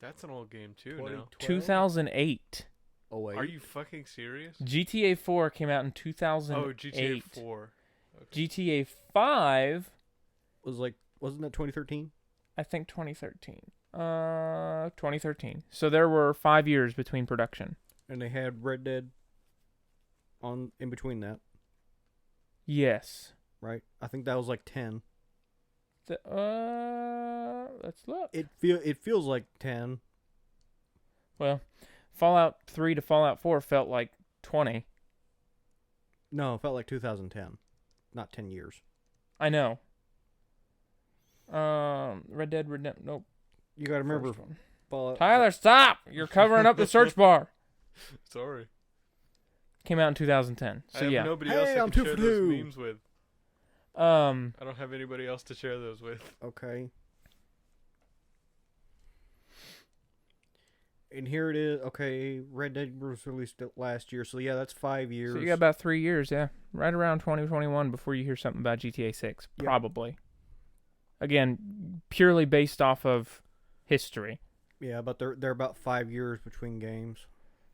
That's an old game too now. 2008. Oh wait, Are you fucking serious? GTA 4 came out in 2008. Oh, GTA 4. Okay. GTA 5, was like, wasn't that 2013? I think 2013. 2013. So there were 5 years between production. And they had Red Dead on in between that, Yes. right? I think that was like 10. Let's look. It feels like 10. Well, Fallout 3 to Fallout 4 felt like 20. No, it felt like 2010, not 10 years. I know. Red Dead Redemption. Nope. You gotta remember, First one. Fallout. Tyler, stop! You're covering up the search bar. Sorry. Came out in 2010. I So have yeah. nobody Hey, else I I'm can 2 share for those 2. memes with. I don't have anybody else to share those with. Okay. And here it is. Okay, Red Dead was released last year, so yeah, that's 5 years. So you got about 3 years, yeah. Right around 2021 before you hear something about GTA 6. Yep. Probably. Again, purely based off of history. Yeah, but they're about 5 years between games.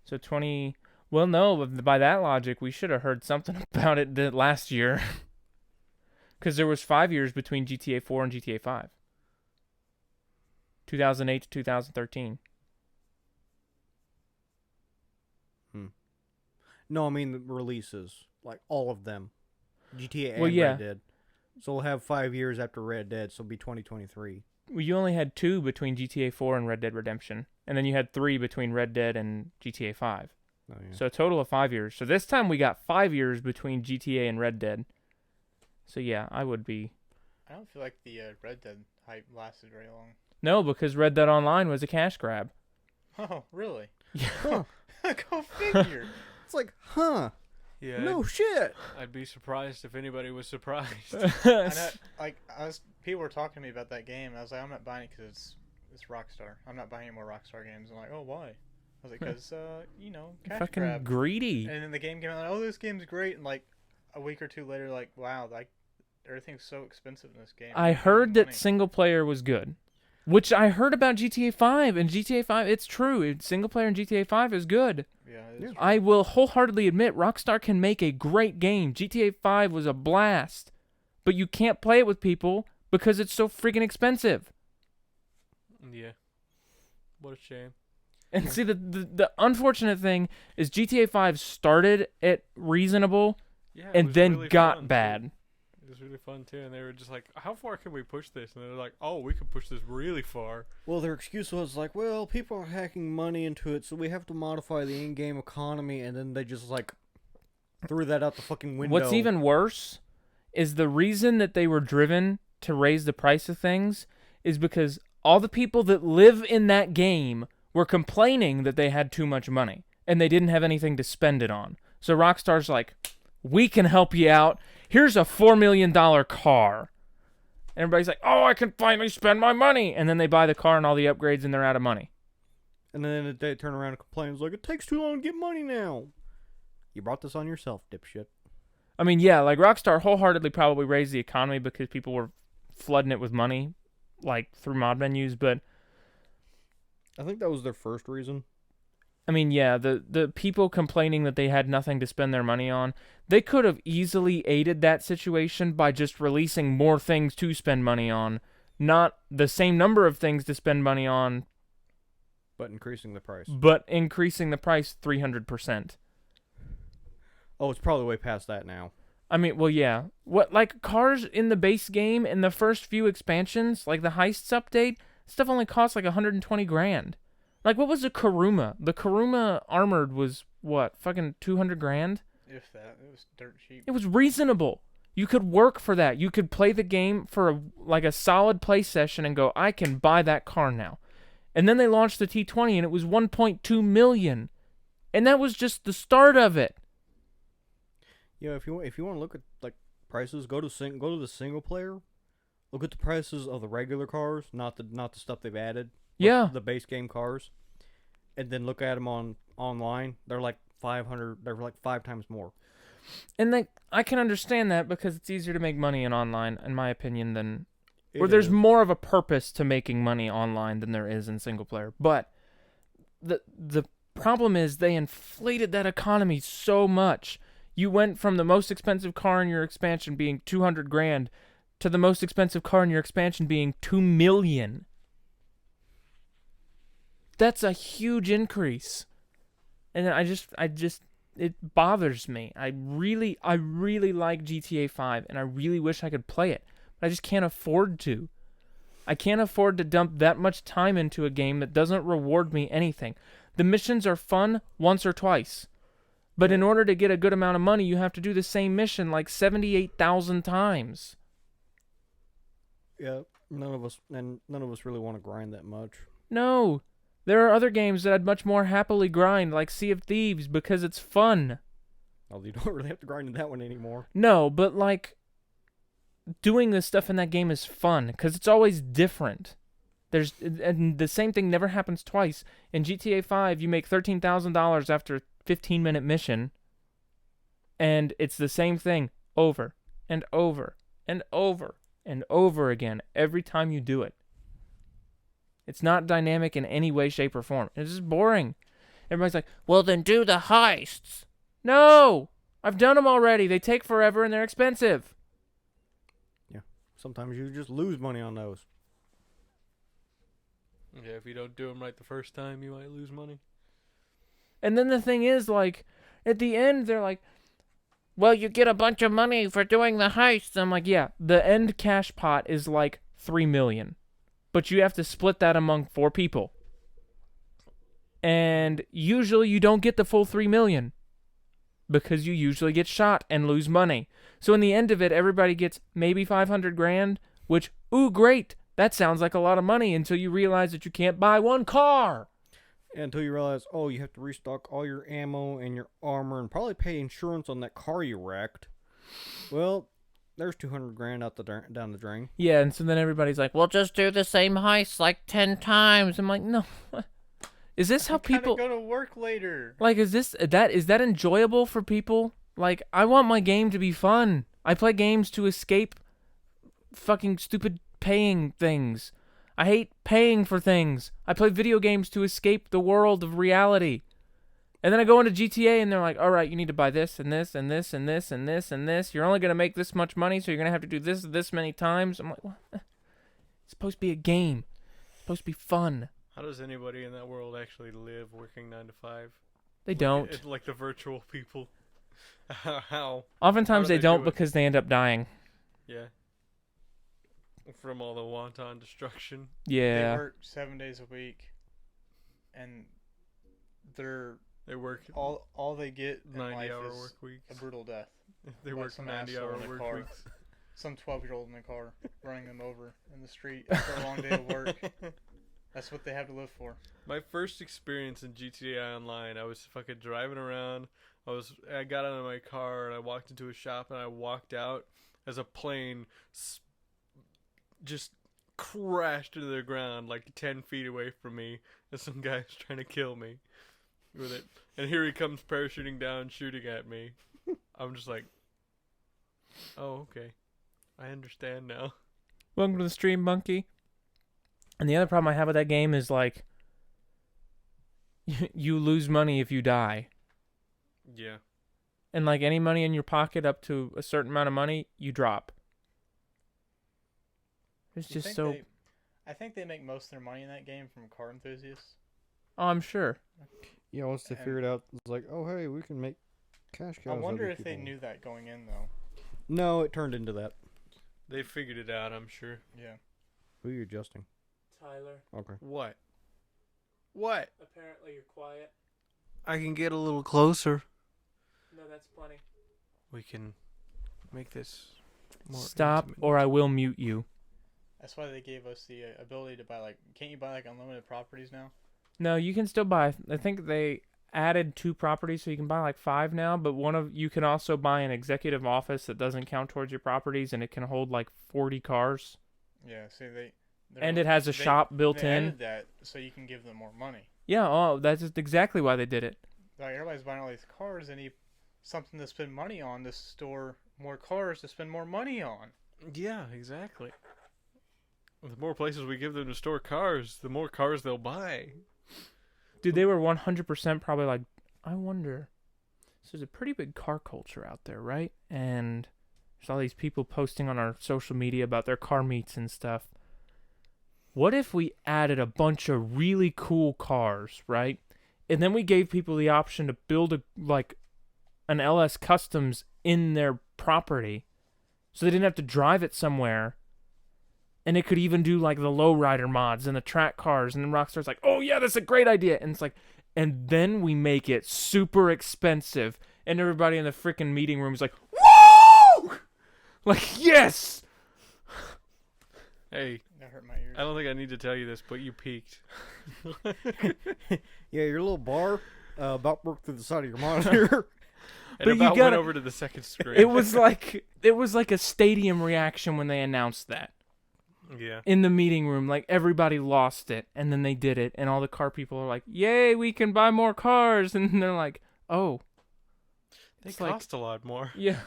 So 20... Well, no, by that logic, we should have heard something about it last year. Because there was 5 years between GTA 4 and GTA 5. 2008 to 2013. No, I mean the releases, like all of them, GTA and Well, yeah. Red Dead. So we'll have 5 years after Red Dead, so it'll be 2023. Well, you only had 2 between GTA 4 and Red Dead Redemption. And then you had 3 between Red Dead and GTA 5. Oh, yeah. So a total of 5 years. So this time we got 5 years between GTA and Red Dead. So yeah, I would be... I don't feel like the Red Dead hype lasted very long. No, because Red Dead Online was a cash grab. Oh, really? Yeah. Go figure. It's like, huh? Yeah. No shit. I'd be surprised if anybody was surprised. I know, like, people were talking to me about that game, and I was like, I'm not buying it because it's Rockstar. I'm not buying any more Rockstar games. I'm like, oh, why? I was like, because, cash Fucking grab. greedy. And then the game came out, like, oh, this game's great. And, like, a week or two later, like, wow, like, everything's so expensive in this game. I heard that single player was good. Which I heard about GTA 5, and GTA 5, it's true. Single player in GTA 5 is good. Yeah, it is true. I will wholeheartedly admit Rockstar can make a great game. GTA 5 was a blast. But you can't play it with people because it's so freaking expensive. Yeah. What a shame. And see, the unfortunate thing is GTA 5 started at reasonable Yeah. it and was then really got fun, too. bad. It was really fun too, and they were just like, "How far can we push this?" And they're like, "Oh, we can push this really far." Well, their excuse was like, well, people are hacking money into it, so we have to modify the in-game economy, and then they just, like, threw that out the fucking window. What's even worse is the reason that they were driven to raise the price of things is because all the people that live in that game were complaining that they had too much money and they didn't have anything to spend it on. So Rockstar's like, we can help you out. Here's a $4 million car. And everybody's like, oh, I can finally spend my money. And then they buy the car and all the upgrades and they're out of money. And then they turn around and complain, it's like, it takes too long to get money now. You brought this on yourself, dipshit. I mean, yeah, like Rockstar wholeheartedly probably raised the economy because people were flooding it with money, like through mod menus. But I think that was their first reason. I mean, yeah, the people complaining that they had nothing to spend their money on, they could have easily aided that situation by just releasing more things to spend money on, not the same number of things to spend money on, But increasing the price. but increasing the price 300%. Oh, it's probably way past that now. I mean, well, yeah. What, like, cars in the base game in the first few expansions, like the Heists update, stuff only costs like $120,000. Like, what was the Kuruma? The Kuruma Armored was, what, fucking 200 grand? If that, it was dirt cheap. It was reasonable. You could work for that. You could play the game for a solid play session and go, I can buy that car now. And then they launched the T20 and it was 1.2 million. And that was just the start of it. Yeah, if you want to look at like prices, go to the single player. Look at the prices of the regular cars, not the stuff they've added. Yeah. The base game cars. And then look at them online. They're like 500, they're like 5 times more. And I can understand that because it's easier to make money in online, in my opinion, than... Or It there's is. more of a purpose to making money online than there is in single player. But the problem is they inflated that economy so much. You went from the most expensive car in your expansion being 200 grand to the most expensive car in your expansion being 2 million. That's a huge increase. And I just it bothers me. I really like GTA 5 and I really wish I could play it. But I just can't afford to. I can't afford to dump that much time into a game that doesn't reward me anything. The missions are fun once or twice. But in order to get a good amount of money, you have to do the same mission like 78,000 times. Yeah, none of us really want to grind that much. No. There are other games that I'd much more happily grind, like Sea of Thieves, because it's fun. Although you don't really have to grind in that one anymore. No, but like, doing this stuff in that game is fun, because it's always different. And the same thing never happens twice. In GTA 5, you make $13,000 after a 15-minute mission, and it's the same thing over and over and over and over again every time you do it. It's not dynamic in any way, shape, or form. It's just boring. Everybody's like, well, then do the heists. No! I've done them already. They take forever and they're expensive. Yeah. Sometimes you just lose money on those. Yeah, if you don't do them right the first time, you might lose money. And then the thing is, like, at the end, they're like, well, you get a bunch of money for doing the heists. I'm like, yeah, the end cash pot is like $3 million. But you have to split that among 4 people. And usually you don't get the full $3 million. Because you usually get shot and lose money. So in the end of it, everybody gets maybe 500 grand, which, ooh, great. That sounds like a lot of money until you realize that you can't buy one car. Until you realize, oh, you have to restock all your ammo and your armor and probably pay insurance on that car you wrecked. Well, there's 200 grand down the drain. Yeah, and so then everybody's like, well, just do the same heist like 10 times. I'm like, no. Is this how people... go to work later. Like, is that enjoyable for people? Like, I want my game to be fun. I play games to escape fucking stupid paying things. I hate paying for things. I play video games to escape the world of reality. And then I go into GTA and they're like, all right, you need to buy this and this and this and this and this and this. You're only going to make this much money, so you're going to have to do this many times. I'm like, what? It's supposed to be a game. It's supposed to be fun. How does anybody in that world actually live working 9 to 5? They don't. It's like the virtual people. How? Oftentimes How do they they don't do it? because they end up dying. Yeah. From all the wanton destruction. Yeah. They work 7 days a week, and They work all they get in 90 life hour is work weeks. a brutal death. They by work some 90 asshole hour in a work car. weeks. Some 12-year-old in a car running them over in the street after a long day of work. That's what they have to live for. My first experience in GTA Online, I was fucking driving around. I got out of my car and I walked into a shop and I walked out as a plane just crashed into the ground like 10 feet away from me, and some guy's trying to kill me with it. And here he comes parachuting down, shooting at me. I'm just like, oh, okay. I understand now. Welcome to the stream, monkey. And the other problem I have with that game is, like, you lose money if you die. Yeah. And, like, any money in your pocket up to a certain amount of money, you drop. It's You just think so... I think they make most of their money in that game from car enthusiasts. Oh, I'm sure. Yeah, once they figured out, it's like, oh, hey, we can make cash cows. I wonder if out of they people. knew that going in, though. No, it turned into that. They figured it out, I'm sure. Yeah. Who are you adjusting? Tyler. Okay. What? What? Apparently you're quiet. I can get a little closer. No, that's plenty. We can make this more Stop, intimate. or I will mute you. That's why they gave us the ability to buy, like, can't you buy, like, unlimited properties now? No, you can still buy. I think they added 2 properties, so you can buy like 5 now. But you can also buy an executive office that doesn't count towards your properties, and it can hold like 40 cars. Yeah, see, And it has a shop built they in. added that so you can give them more money. Yeah, oh, that's just exactly why they did it. Like, everybody's buying all these cars, they need something to spend money on to store more cars to spend more money on. Yeah, exactly. The more places we give them to store cars, the more cars they'll buy. Dude, they were 100% probably like, I wonder. So there's a pretty big car culture out there, right? And there's all these people posting on our social media about their car meets and stuff. What if we added a bunch of really cool cars, right? And then we gave people the option to build an LS Customs in their property, so they didn't have to drive it somewhere. And it could even do like the lowrider mods and the track cars, and then Rockstar's like, oh yeah, that's a great idea. And it's like, and then we make it super expensive, and everybody in the freaking meeting room is like, whoa! Like, yes! Hey, That hurt my ears. I don't think I need to tell you this, but you peaked. Yeah, your little bar about broke through the side of your monitor. And But you about gotta- went over to the second screen. It was like a stadium reaction when they announced that. Yeah. In the meeting room, like everybody lost it, and then they did it, and all the car people are like, yay, we can buy more cars. And they're like, oh. They It's like- cost a lot more. Yeah.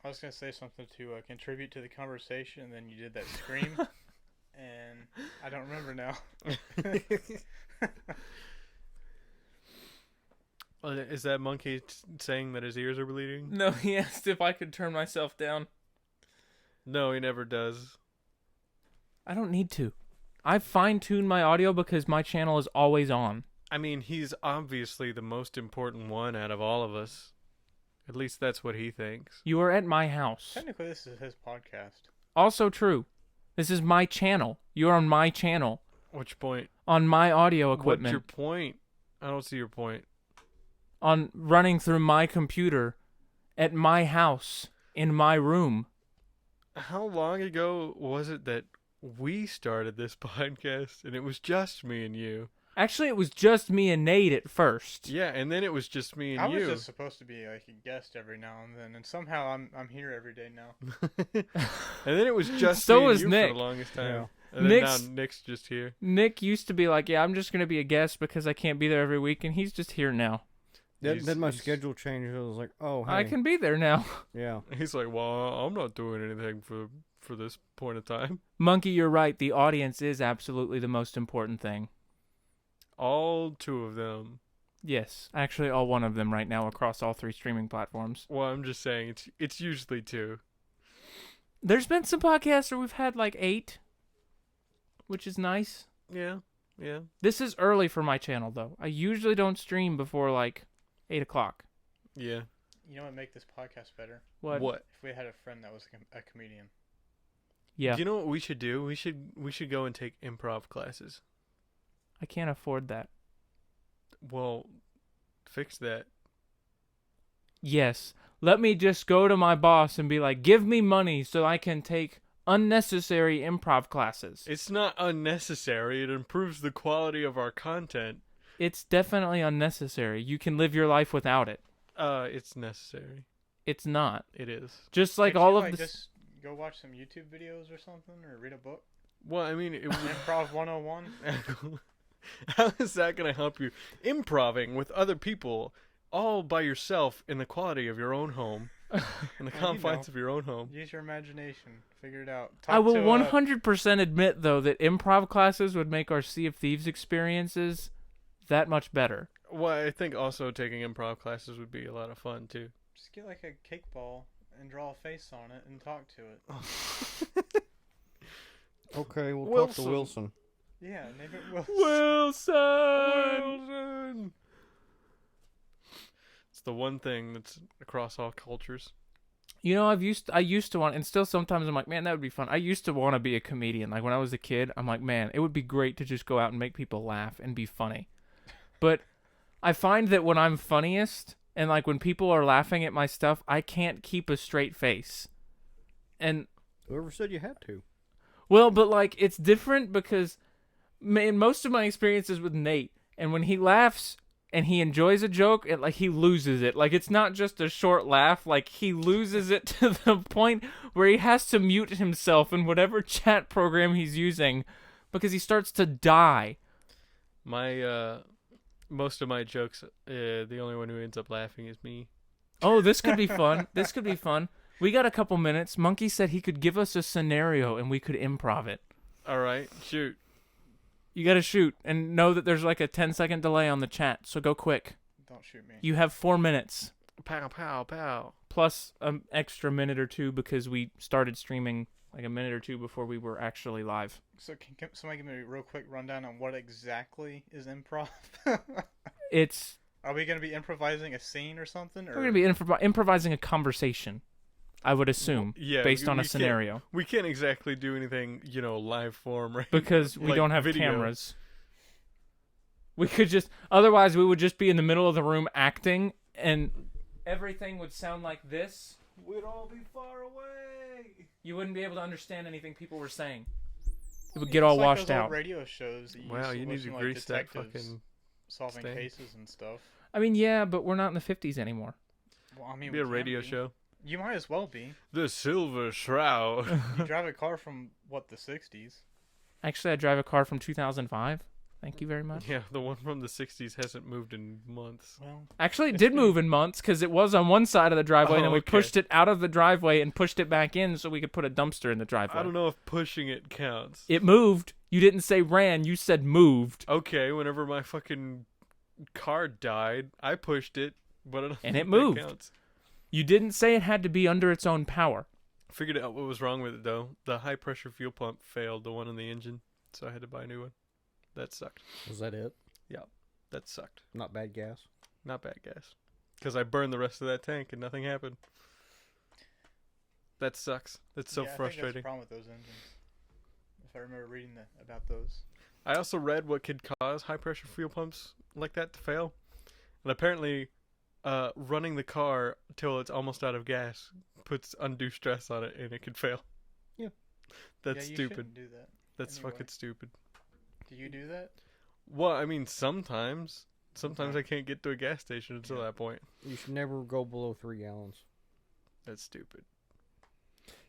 I was going to say something to contribute to the conversation, and then you did that scream, and I don't remember now. Is that monkey saying that his ears are bleeding? No, he asked if I could turn myself down. No, he never does. I don't need to. I fine-tuned my audio because my channel is always on. I mean, he's obviously the most important one out of all of us. At least that's what he thinks. You are at my house. Technically, this is his podcast. Also true. This is my channel. You're on my channel. Which point? On my audio What's equipment. your point? I don't see your point. On running through my computer. At my house. In my room. How long ago was it that we started this podcast and it was just me and you? Actually, it was just me and Nate at first. Yeah, and then it was just me and I you. was just supposed to be like a guest every now and then, and somehow I'm here every day now. And then it was just So me was and you Nick. for the longest time. Yeah. And then Nick's- now Nick's just here. Nick used to be like, yeah, I'm just going to be a guest because I can't be there every week, and he's just here now. Then my He's- schedule changed. I was like, oh, hey. I can be there now. Yeah. He's like, well, I'm not doing anything for this point of time. Monkey, you're right. The audience is absolutely the most important thing. All 2 of them. Yes, actually all one of them right now across all 3 streaming platforms. Well, I'm just saying it's usually 2. There's been some podcasts where we've had like 8, which is nice. Yeah, yeah. This is early for my channel, though. I usually don't stream before like 8 o'clock. Yeah. You know what would make this podcast better? What? If we had a friend that was a comedian. Yeah, You know what we should do? We should go and take improv classes. I can't afford that. Well, fix that. Yes. Let me just go to my boss and be like, give me money so I can take unnecessary improv classes. It's not unnecessary. It improves the quality of our content. It's definitely unnecessary. You can live your life without it. It's necessary. It's not. It is. Just like Can't all you, of like, this. just go watch some YouTube videos or something, or read a book. Well, I mean, it would. Improv 101. How is that going to help you? Improving with other people, all by yourself, in the quality of your own home, in the Well, you confines know. of your own home. Use your imagination. Figure it out. I will 100% admit, though, that improv classes would make our Sea of Thieves experiences that much better. Well, I think also taking improv classes would be a lot of fun too. Just get like a cake ball and draw a face on it and talk to it. Okay, we'll talk Wilson. to Wilson. Yeah, name it Wilson. Wilson! It's the one thing that's across all cultures. You know, I used to want, and still sometimes I'm like, man, that would be fun. I used to want to be a comedian. Like when I was a kid, I'm like, man, it would be great to just go out and make people laugh and be funny. But I find that when I'm funniest and like when people are laughing at my stuff, I can't keep a straight face. And Whoever said you had to? well, but like it's different because in most of my experiences with Nate, and when he laughs and he enjoys a joke, like he loses it. Like it's not just a short laugh, like he loses it to the point where he has to mute himself in whatever chat program he's using because he starts to die. My most of my jokes, the only one who ends up laughing is me. Oh, this could be fun. This could be fun. We got a couple minutes. Monkey said he could give us a scenario and we could improv it. All right, shoot. You got to shoot and know that there's like a 10-second delay on the chat, so go quick. Don't shoot me. You have 4 minutes. Pow, pow, pow. Plus an extra minute or two because we started streaming like a minute or two before we were actually live. So can somebody give me a real quick rundown on what exactly is improv? It's Are we going to be improvising a scene or something? Or? we're going to be improvising a conversation, I would assume, Yeah, based on a we scenario. We can't exactly do anything, live form, right? Because we Like don't have video. cameras. We could otherwise we would just be in the middle of the room acting and everything would sound like this. We'd all be far away. You wouldn't be able to understand anything people were saying. It would get all It's like washed those old out. radio shows that you Wow, used to you need listen to like grease that detectives fucking solving stand. cases and stuff. I mean, yeah, but we're not in the 50s anymore. Well, I mean, Be a we can radio be. show. You might as well be. The Silver Shroud. You drive a car from the 60s. Actually, I drive a car from 2005. Thank you very much. Yeah, the one from the 60s hasn't moved in months. Well, Actually, it did move in months because it was on one side of the driveway, and then Oh, we okay. pushed it out of the driveway and pushed it back in so we could put a dumpster in the driveway. I don't know if pushing it counts. It moved. You didn't say ran. You said moved. Okay, whenever my fucking car died, I pushed it, but I don't And think it moved. that counts. You didn't say it had to be under its own power. Figured out what was wrong with it, though. The high-pressure fuel pump failed, the one in the engine, so I had to buy a new one. That sucked. Was that it? That sucked. Not bad gas. Not bad gas. Because I burned the rest of that tank and nothing happened. That sucks. That's so yeah, I think that's frustrating. the problem with those engines. If I remember reading about those. I also read what could cause high-pressure fuel pumps like that to fail. And apparently, running the car till it's almost out of gas puts undue stress on it and it could fail. Yeah. That's yeah, you stupid. shouldn't do that. That's anyway. fucking stupid. Do you do that? Well, I mean, sometimes I can't get to a gas station until that point. You should never go below 3 gallons. That's stupid.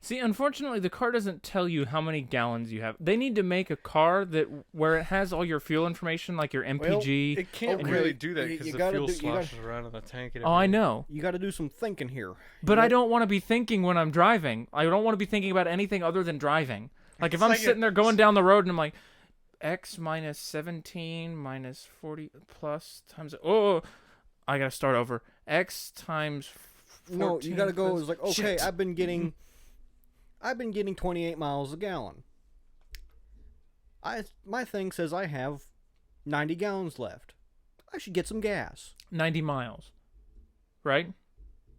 See, unfortunately, the car doesn't tell you how many gallons you have. They need to make a car where it has all your fuel information, like your MPG. It can't Okay, really do that you because the gotta fuel do- you gotta- sloshes around in the tank and Oh, I everything. know. You got to do some thinking here. But You I know- don't want to be thinking when I'm driving. I don't want to be thinking about anything other than driving. Like, if It's I'm like sitting there going down the road and I'm like, X minus 17 minus 40 plus times... Oh, I got to start over. X times 14 No, you got to go. plus- It's like, okay, Shit. I've been getting 28 miles a gallon. My thing says I have 90 gallons left. I should get some gas. 90 miles. Right?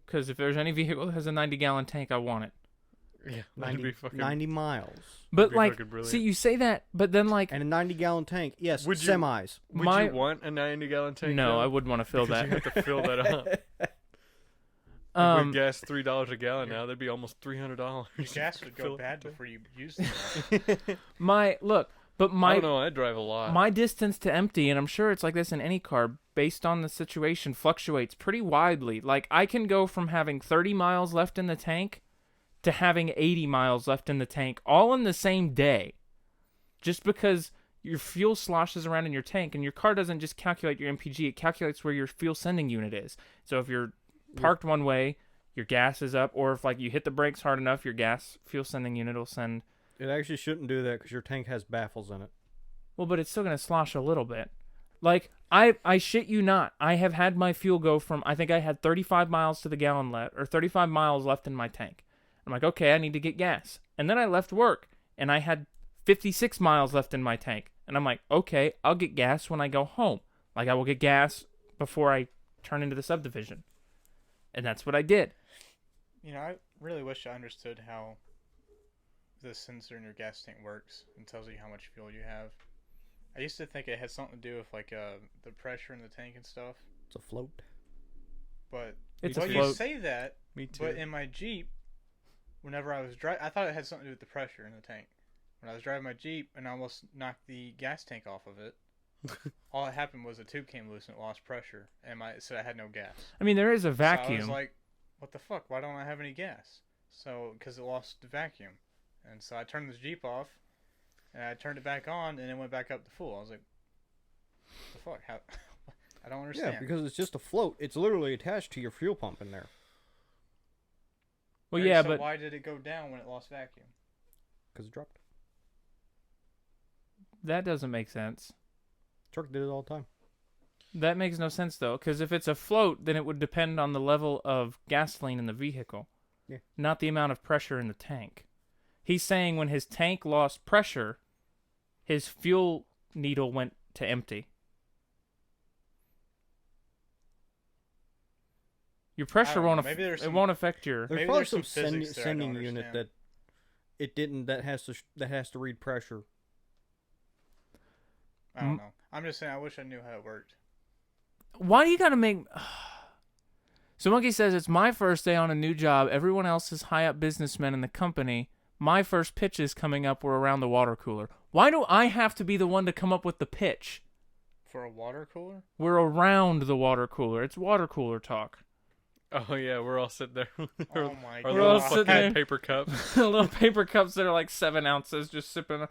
Because if there's any vehicle that has a 90-gallon tank, I want it. Yeah, that'd 90, be fucking. 90 miles. But, be like, fucking brilliant. see, you say that, but then, like, And a 90-gallon tank. Yes, Would you- semis. Would my- you want a 90-gallon tank? no, though? I wouldn't want to fill Because that. you have to fill that up. With gas $3 a gallon now, that'd be almost $300. Your gas would Fill go it bad up. before you used it. I my don't know. I drive a lot. my distance to empty, and I'm sure it's like this in any car, based on the situation, fluctuates pretty widely. Like, I can go from having 30 miles left in the tank to having 80 miles left in the tank, all in the same day. Just because your fuel sloshes around in your tank, and your car doesn't just calculate your MPG, it calculates where your fuel sending unit is. So if you're parked one way, your gas is up, or if, like, you hit the brakes hard enough, your gas fuel sending unit will send... It actually shouldn't do that because your tank has baffles in it. Well, but it's still going to slosh a little bit. Like, I shit you not. I have had my fuel go from, I think I had 35 miles to the gallon left, or 35 miles left in my tank. I'm like, okay, I need to get gas. And then I left work, and I had 56 miles left in my tank. And I'm like, okay, I'll get gas when I go home. Like, I will get gas before I turn into the subdivision. And that's what I did. You know, really wish I understood how the sensor in your gas tank works and tells you how much fuel you have. I used to think it had something to do with like the pressure in the tank and stuff. It's a float. But It's well, a you float. say that, Me too. but in my Jeep, whenever I was driving, I thought it had something to do with the pressure in the tank. When I was driving my Jeep and I almost knocked the gas tank off of it, all that happened was a tube came loose and it lost pressure, and it said I had no gas. I mean, there is a So I was vacuum. like, what the fuck? Why don't I have any gas? So, because it lost the vacuum. And so I turned this Jeep off, and I turned it back on, and it went back up to full. I was like, what the fuck? How? I don't understand. Yeah, because it's just a float. It's literally attached to your fuel pump in there. Well, Alright, yeah, so but why did it go down when it lost vacuum? Because it dropped. that doesn't make sense. Truck did it all the time. That makes no sense, though, because if it's a float, then it would depend on the level of gasoline in the vehicle, Yeah. not the amount of pressure in the tank. He's saying when his tank lost pressure, his fuel needle went to empty. Your pressure don't know. won't Maybe there's it some- won't affect your. There's Maybe probably there's some some physics there I don't sending unit understand. that it didn't that has to read pressure. I don't know. I'm just saying I wish I knew how it worked. Why do you gotta make? So Monkey says it's my first day on a new job. Everyone else is high up businessmen in the company. My first pitches coming up were around the water cooler. Why do I have to be the one to come up with the pitch? For a water cooler? We're around the water cooler. It's water cooler talk. Oh yeah, we're all sitting there. Oh my Our We're all little god. sitting there. fucking paper cups. Little paper cups that are like 7 ounces, just sipping.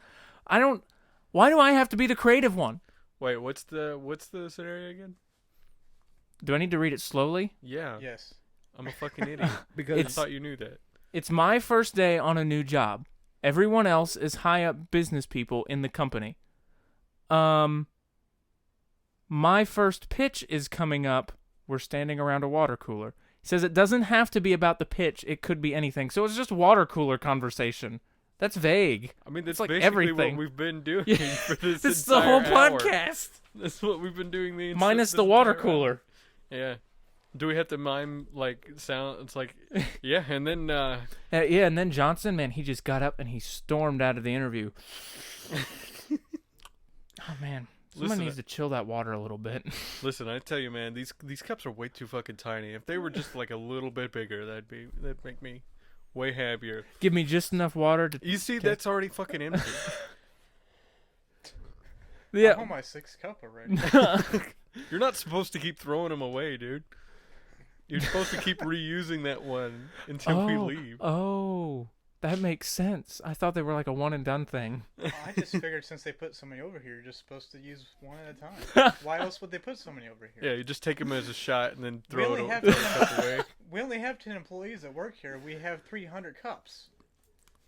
I don't. Why do I have to be the creative one? Wait, what's the scenario again? Do I need to read it slowly? Yeah, Yes. I'm a fucking idiot. Because I thought you knew that. It's my first day on a new job. Everyone else is high up business people in the company. My first pitch is coming up. We're standing around a water cooler. He says it doesn't have to be about the pitch. It could be anything. So it's just water cooler conversation. That's vague. I mean, that's like basically everything. what we've been doing Yeah. for this It's the whole entire hour. podcast. That's what we've been doing the Minus this the water entire hour. cooler. Yeah. Do we have to mime like sound? It's like, yeah, and then Yeah, and then Johnson, man, he just got up and he stormed out of the interview. Oh man, someone Listen, needs to chill that water a little bit. listen, I tell you, man, these cups are way too fucking tiny. If they were just like a little bit bigger, that'd make me way happier. Give me just enough water to. You see, Okay. that's already fucking empty. I'm Yeah. on my 6th cup already. You're not supposed to keep throwing them away, dude. You're supposed to keep reusing that one until we leave. Oh, that makes sense. I thought they were like a one and done thing. I just figured since they put so many over here, you're just supposed to use one at a time. Why else would they put so many over here? Yeah, you just take them as a shot and then We throw only it have throw 10 the cup away. We only have 10 employees that work here. We have 300 cups.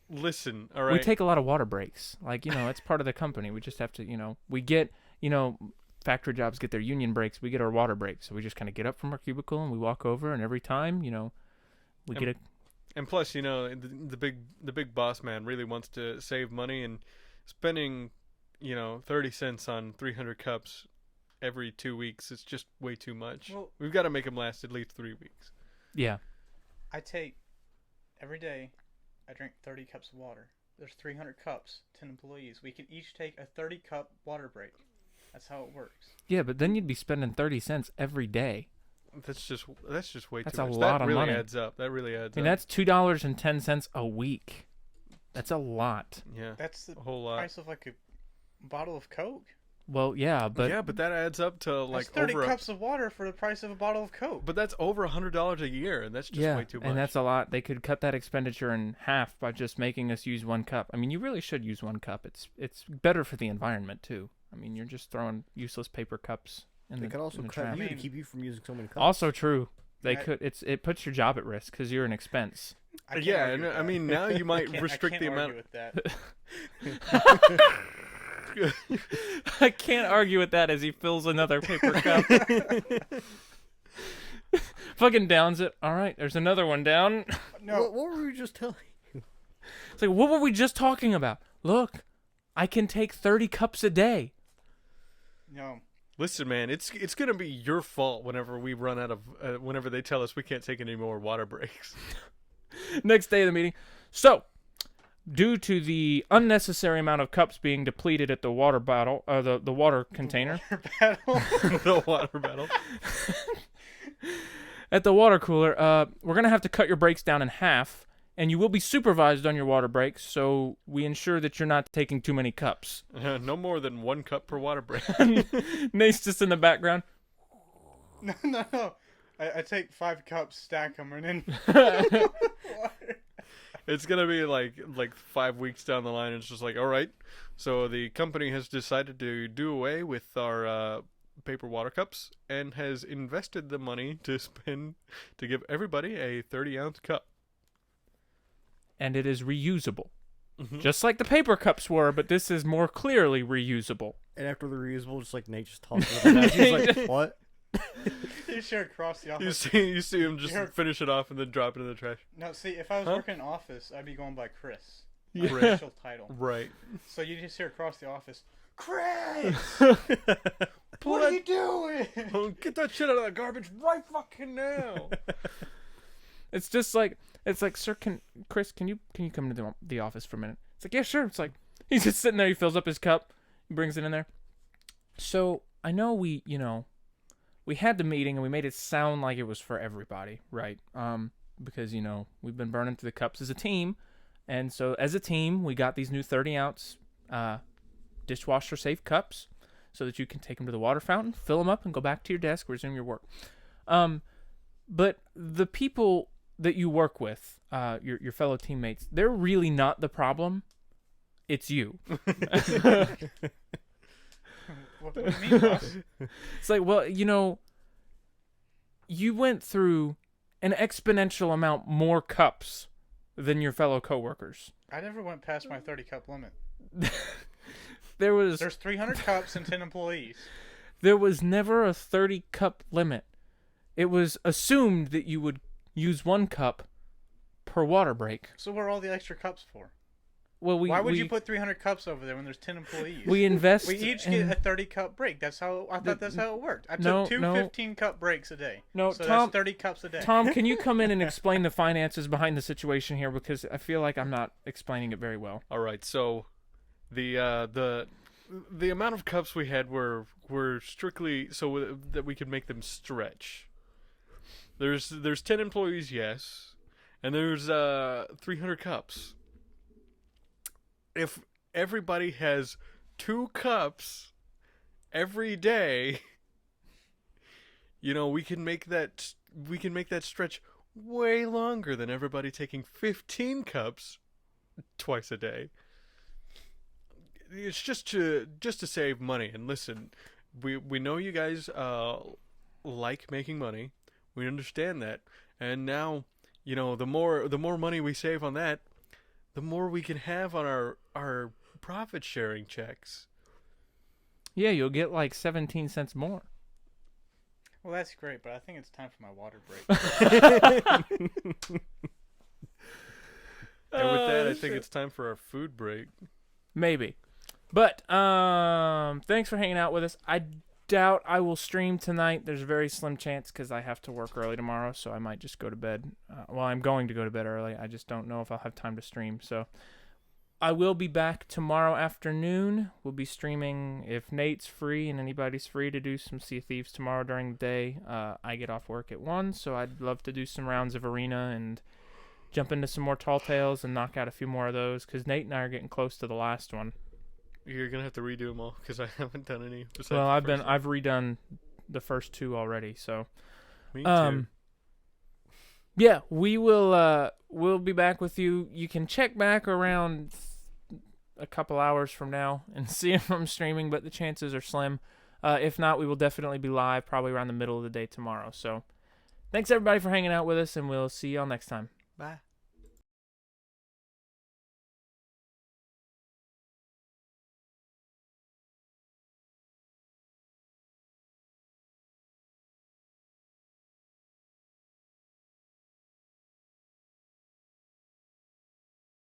Listen, all right. We take a lot of water breaks. Like, it's part of the company. We just have to, we get, factory jobs get their union breaks. We get our water breaks. So we just kind of get up from our cubicle and we walk over, and every time, we get a. And plus, the big boss man really wants to save money, and spending, 30 cents on 300 cups every 2 weeks is just way too much. Well- We've got to make them last at least 3 weeks. Yeah. I take, every day, I drink 30 cups of water. There's 300 cups, 10 employees. We can each take a 30-cup water break. That's how it works. Yeah, but then you'd be spending 30 cents every day. That's just way That's too a much. lot That of really money. adds up. That really adds I mean, up. that's $2.10 a week. That's a lot. Yeah, That's the a whole lot. price of like a bottle of Coke. Well, yeah, but yeah, but that adds up to like That's 30 over. cups of water for the price of a bottle of Coke. But that's over $100 a year, and that's just yeah, way too much. and that's a lot. They could cut that expenditure in half by just making us use one cup. I mean, you really should use one cup. It's better for the environment too. I mean, you're just throwing useless paper cups in They the could also in the cut trash. you to keep you from using so many cups. Also true. They Yeah. could. It puts your job at risk because you're an expense. I can't Yeah, argue and with I that. mean now you might I can't restrict the amount. argue with that. I can't argue with that as he fills another paper cup. Fucking downs it. All right, there's another one down. No, What were we just telling you? It's like, what were we just talking about? Look, I can take 30 cups a day. no. Listen, man, it's gonna be your fault whenever we run out of whenever they tell us we can't take any more water breaks. Next day of the meeting. So, due to the unnecessary amount of cups being depleted at the water bottle, the water container, The water battle. at the water cooler, we're going to have to cut your breaks down in half, and you will be supervised on your water breaks, so we ensure that you're not taking too many cups. No more than 1 cup per water break. Nate's just in the background. No. I take 5 cups, stack them, and then water. It's gonna be like 5 weeks down the line. It's just like, all right, so the company has decided to do away with our paper water cups and has invested the money to spend to give everybody a 30-ounce cup. And it is reusable. Mhm. Just like the paper cups were, but this is more clearly reusable. And after the reusable, just like Nate just tosses it back. He's like, what? You share across the You office. see him just You're- finish it off and then drop it in the trash. No, see, if I was Huh? working in an office, I'd be going by Chris. My Yeah. official title. Right. So you just hear across the office, Chris! Pull What are that- you doing? Oh, get that shit out of the garbage right fucking now. It's just like, sir, Chris, can you come into the office for a minute? It's like, yeah, sure. It's like, he's just sitting there. He fills up his cup, he brings it in there. So I know we had the meeting and we made it sound like it was for everybody, right? Because we've been burning through the cups as a team, and so as a team, we got these new 30-ounce dishwasher safe cups, so that you can take them to the water fountain, fill them up, and go back to your desk, resume your work. But the people that you work with, your fellow teammates, they're really not the problem. It's you. What do you mean, boss? It's like, well, you went through an exponential amount more cups than your fellow coworkers. I never went past my 30-cup limit. There's 300 cups and 10 employees. There was never a 30-cup limit. It was assumed that you would use 1 cup per water break. So what are all the extra cups for? Well, Why would you put 300 cups over there when there's 10 employees? We invest. We each in- get a 30-cup break. That's how I thought that's how it worked. I took No, two no. 15-cup breaks a day. No, so Tom- that's 30 cups a day. Tom, can you come in and explain the finances behind the situation here, because I feel like I'm not explaining it very well. All right, so the amount of cups we had were strictly so that we could make them stretch. There's 10 employees, yes, and there's 300 cups. If everybody has 2 cups every day, we can make that stretch way longer than everybody taking 15 cups twice a day. It's just to save money. And listen, we know you guys like making money. We understand that. And now, the more money we save on that, the more we can have on our profit sharing checks. Yeah, you'll get like 17 cents more. Well, that's great, but I think it's time for my water break. And with that, I think it's time for our food break. Maybe. But thanks for hanging out with us. I doubt I will stream tonight. There's a very slim chance because I have to work early tomorrow, so I might just go to bed. I'm going to go to bed early. I just don't know if I'll have time to stream. So I will be back tomorrow afternoon. We'll be streaming if Nate's free and anybody's free to do some Sea of Thieves tomorrow during the day. I get off work at 1, so I'd love to do some rounds of Arena and jump into some more Tall Tales and knock out a few more of those, because Nate and I are getting close to the last one. You're gonna have to redo them all because I haven't done any. Well, I've redone the first 2 already, so Me too. yeah, we'll be back with you. You can check back around a couple hours from now and see if I'm streaming, but the chances are slim. If not, we will definitely be live probably around the middle of the day tomorrow. So thanks everybody for hanging out with us, and we'll see y'all next time. Bye.